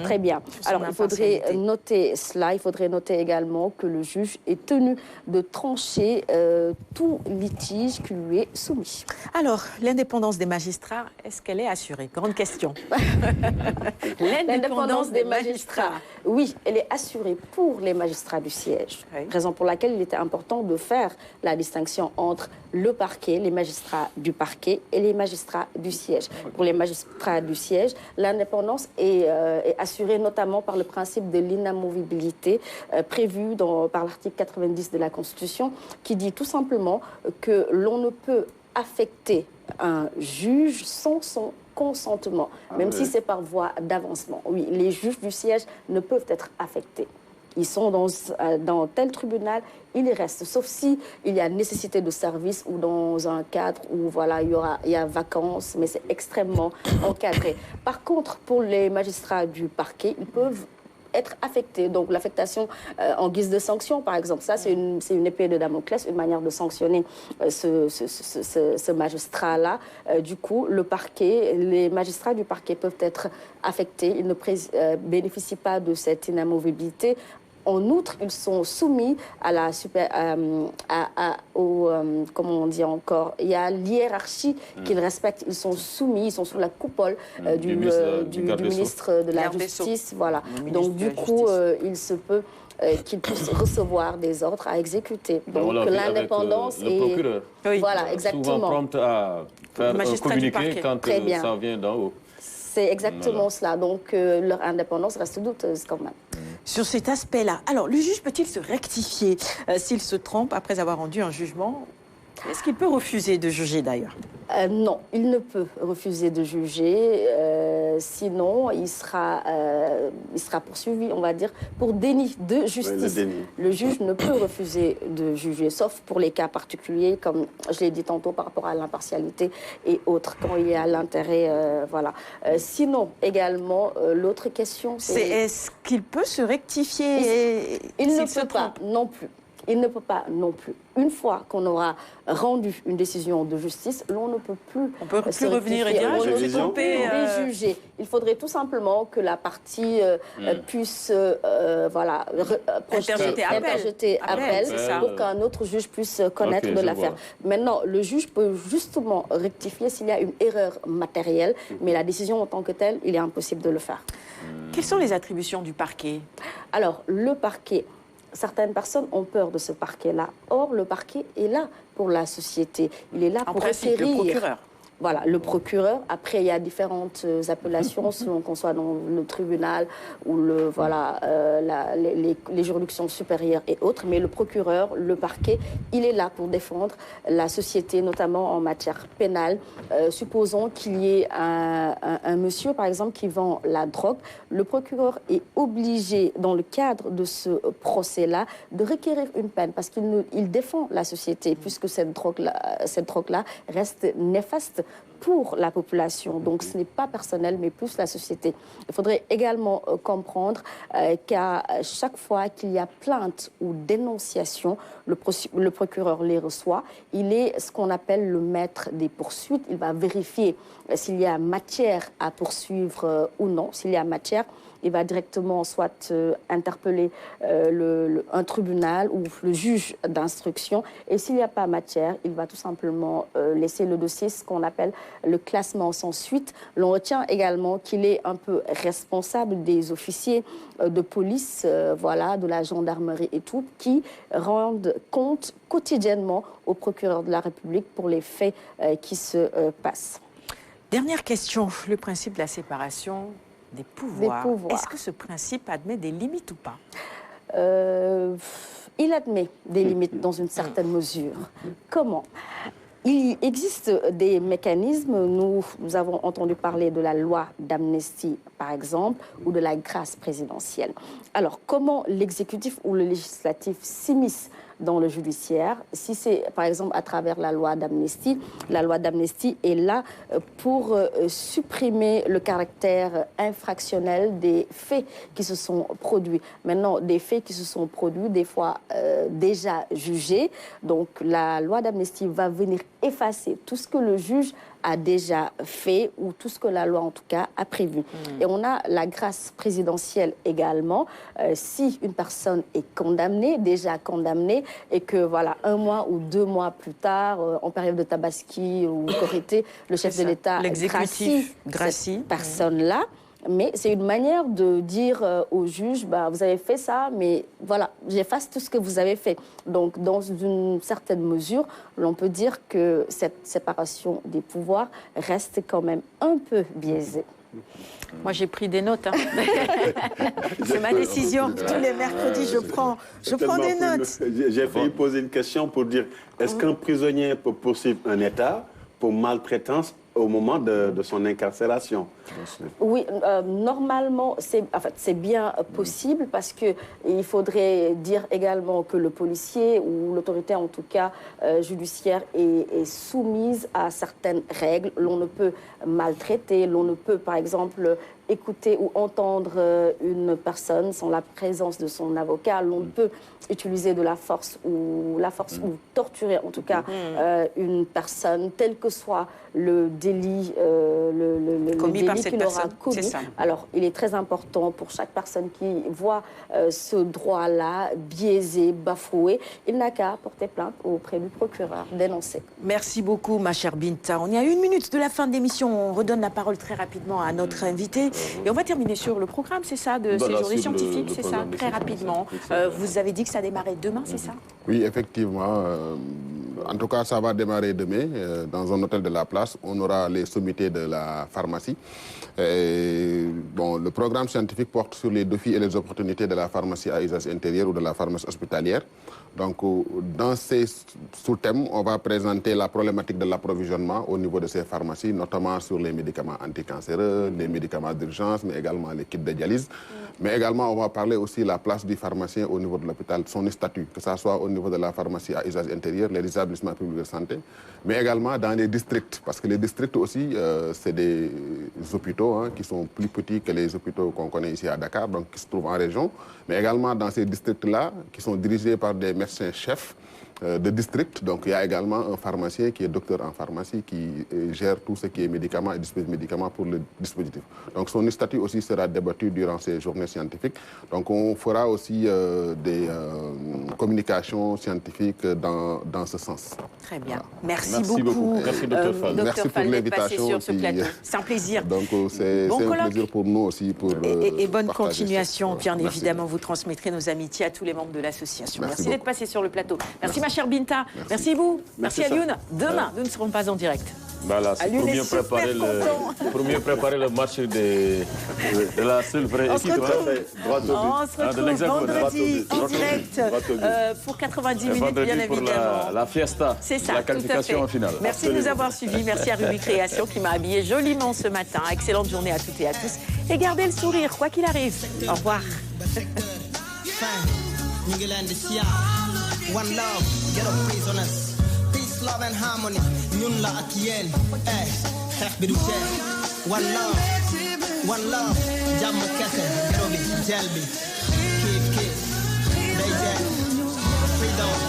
Très bien. Alors, il faudrait noter cela. Il faudrait noter également que le juge est tenu de trancher tout litige qui lui est soumis. Alors, l'indépendance des magistrats, est-ce qu'elle est assurée? Grande question. L'indépendance des magistrats, oui, elle est assurée pour les magistrats du siège. Oui. Raison pour laquelle il était important de faire la distinction entre le parquet, les magistrats du parquet et les magistrats du siège. Pour les magistrats du siège, l'indépendance est assurée notamment par le principe de l'inamovibilité prévu par l'article 90 de la Constitution qui dit tout simplement que l'on ne peut affecter un juge sans son consentement, même si c'est par voie d'avancement. Oui, les juges du siège ne peuvent être affectés. Ils sont dans tel tribunal, ils y restent, sauf si il y a nécessité de service ou dans un cadre où voilà, il y a vacances, mais c'est extrêmement encadré. Par contre, pour les magistrats du parquet, ils peuvent être affectés. Donc l'affectation en guise de sanction, par exemple, ça c'est une épée de Damoclès, une manière de sanctionner ce magistrat-là. Du coup, le parquet, les magistrats du parquet peuvent être affectés. Ils ne bénéficient pas de cette inamovibilité. En outre, ils sont soumis à la comment on dit encore, il y a l'hiérarchie qu'ils respectent. Ils sont soumis, ils sont sous la coupole du ministre de la Justice. Voilà. Donc du coup, il se peut qu'ils puissent recevoir des ordres à exécuter. Donc l'indépendance le procureur. Oui. Voilà, exactement. Souvent prompt à faire communiquer quand ça vient d'en haut. C'est exactement cela. Donc, leur indépendance reste douteuse quand même. Sur cet aspect-là, alors, le juge peut-il se rectifier s'il se trompe après avoir rendu un jugement? Est-ce qu'il peut refuser de juger d'ailleurs? Non, il ne peut refuser de juger. Sinon, il sera poursuivi, on va dire, pour déni de justice. Oui, le juge ne peut refuser de juger, sauf pour les cas particuliers, comme je l'ai dit tantôt, par rapport à l'impartialité et autres, quand il y a l'intérêt, voilà. Sinon, également, l'autre question, c'est... Est-ce qu'il peut se rectifier? Il ne peut pas non plus. Il ne peut pas non plus. Une fois qu'on aura rendu une décision de justice, l'on ne peut plus revenir et dire j'ai trompé. Juger. Il faudrait tout simplement que la partie puisse voilà, interjeter appel pour qu'un autre juge puisse connaître de l'affaire. Maintenant, le juge peut justement rectifier s'il y a une erreur matérielle, mais la décision en tant que telle, il est impossible de le faire. Quelles sont les attributions du parquet? Alors, le parquet... Certaines personnes ont peur de ce parquet-là. Or, le parquet est là pour la société. Il est là pour principe, le procureur. Voilà, le procureur. Après, il y a différentes appellations selon qu'on soit dans le tribunal ou les juridictions supérieures et autres. Mais le procureur, le parquet, il est là pour défendre la société, notamment en matière pénale. Supposons qu'il y ait un monsieur, par exemple, qui vend la drogue. Le procureur est obligé, dans le cadre de ce procès-là, de requérir une peine parce qu'il défend la société, puisque cette drogue-là reste néfaste pour la population. Donc ce n'est pas personnel, mais plus la société. Il faudrait également comprendre qu'à chaque fois qu'il y a plainte ou dénonciation, le procureur les reçoit. Il est ce qu'on appelle le maître des poursuites. Il va vérifier s'il y a matière à poursuivre ou non. S'il y a matière, il va directement soit interpeller un tribunal ou le juge d'instruction. Et s'il n'y a pas matière, il va tout simplement laisser le dossier, ce qu'on appelle le classement sans suite. L'on retient également qu'il est un peu responsable des officiers de police, voilà, de la gendarmerie et tout, qui rendent compte quotidiennement au procureur de la République pour les faits qui se passent. Dernière question, le principe de la séparation des pouvoirs. Est-ce que ce principe admet des limites ou pas? Il admet des limites dans une certaine mesure. Comment? Il existe des mécanismes. Nous avons entendu parler de la loi d'amnistie, par exemple, ou de la grâce présidentielle. Alors, comment l'exécutif ou le législatif s'immisce dans le judiciaire? Si c'est, par exemple, à travers la loi d'amnistie est là pour supprimer le caractère infractionnel des faits qui se sont produits. Maintenant, des faits qui se sont produits, des fois déjà jugés. Donc, la loi d'amnistie va venir effacer tout ce que le juge a déjà fait ou tout ce que la loi, en tout cas, a prévu. Et on a la grâce présidentielle également. Si une personne est condamnée, déjà condamnée, et que, voilà, 1 mois ou 2 mois plus tard, en période de Tabaski ou Korité, le chef de l'État gracie cette personne-là. Mais c'est une manière de dire au juge, bah, vous avez fait ça, mais voilà, j'efface tout ce que vous avez fait. Donc, dans une certaine mesure, l'on peut dire que cette séparation des pouvoirs reste quand même un peu biaisée. Moi, j'ai pris des notes. Hein. C'est ma décision. Tous les mercredis, je prends des notes. J'ai failli poser une question pour dire, est-ce qu'un prisonnier peut poursuivre un État pour maltraitance au moment de son incarcération. Oui, normalement, c'est bien possible parce qu'il faudrait dire également que le policier ou l'autorité, en tout cas judiciaire, est soumise à certaines règles. L'on ne peut maltraiter, l'on ne peut, par exemple, écouter ou entendre une personne sans la présence de son avocat. L'on peut utiliser de la force ou torturer, en tout cas, une personne, tel que soit le délit, commis par cette qu'il aura personne. commis. Alors, il est très important pour chaque personne qui voit ce droit-là biaisé, bafoué, il n'a qu'à porter plainte auprès du procureur, dénoncer. Merci beaucoup, ma chère Binta. On est à 1 minute de la fin de l'émission. On redonne la parole très rapidement à notre invité. Et on va terminer sur le programme, c'est ça, de ces journées scientifiques, c'est ça, très rapidement. Vous avez dit que ça démarrait demain, c'est ça? Oui, effectivement. En tout cas, ça va démarrer demain dans un hôtel de la place. On aura les sommités de la pharmacie. Le programme scientifique porte sur les défis et les opportunités de la pharmacie à usage intérieur ou de la pharmacie hospitalière. Donc, dans ces sous-thèmes, on va présenter la problématique de l'approvisionnement au niveau de ces pharmacies, notamment sur les médicaments anticancéreux, les médicaments d'urgence, mais également les kits de dialyse. Mais également, on va parler aussi de la place du pharmacien au niveau de l'hôpital, son statut, que ce soit au niveau de la pharmacie à usage intérieur, les établissements publics de santé, mais également dans les districts, parce que les districts aussi, c'est des hôpitaux qui sont plus petits que les hôpitaux qu'on connaît ici à Dakar, donc qui se trouvent en région, mais également dans ces districts-là, qui sont dirigés par des médecins-chefs de district. Donc il y a également un pharmacien qui est docteur en pharmacie qui gère tout ce qui est médicaments et dispositifs médicaments pour le dispositif. Donc son statut aussi sera débattu durant ces journées scientifiques. Donc on fera aussi des communications scientifiques dans ce sens. Très bien. Merci beaucoup. Merci Dr Fall. Merci pour l'invitation. C'est un plaisir. Donc c'est un plaisir pour nous aussi. Et bonne continuation. Bien évidemment, vous transmettrez nos amitiés à tous les membres de l'association. Merci d'être passé sur le plateau. Merci ma chère Binta. Merci vous. Merci à Youn. Demain, nous ne serons pas en direct. Voilà, c'est pour mieux préparer le match de la seule vraie équipe. On se retrouve vendredi en direct pour 90 minutes, bien évidemment. Pour la fiesta, la qualification en finale. Merci de nous avoir suivis. Merci à Ruby Création qui m'a habillé joliment ce matin. Excellente journée à toutes et à tous. Et gardez le sourire, quoi qu'il arrive. Au revoir. One love, get up prisoners. Peace, love and harmony. Ñun la ak yéen. Xeex bi du jeex. One love. Jàmm kese. Gero bi, jel bi. Kiif, day jeex. Freedom.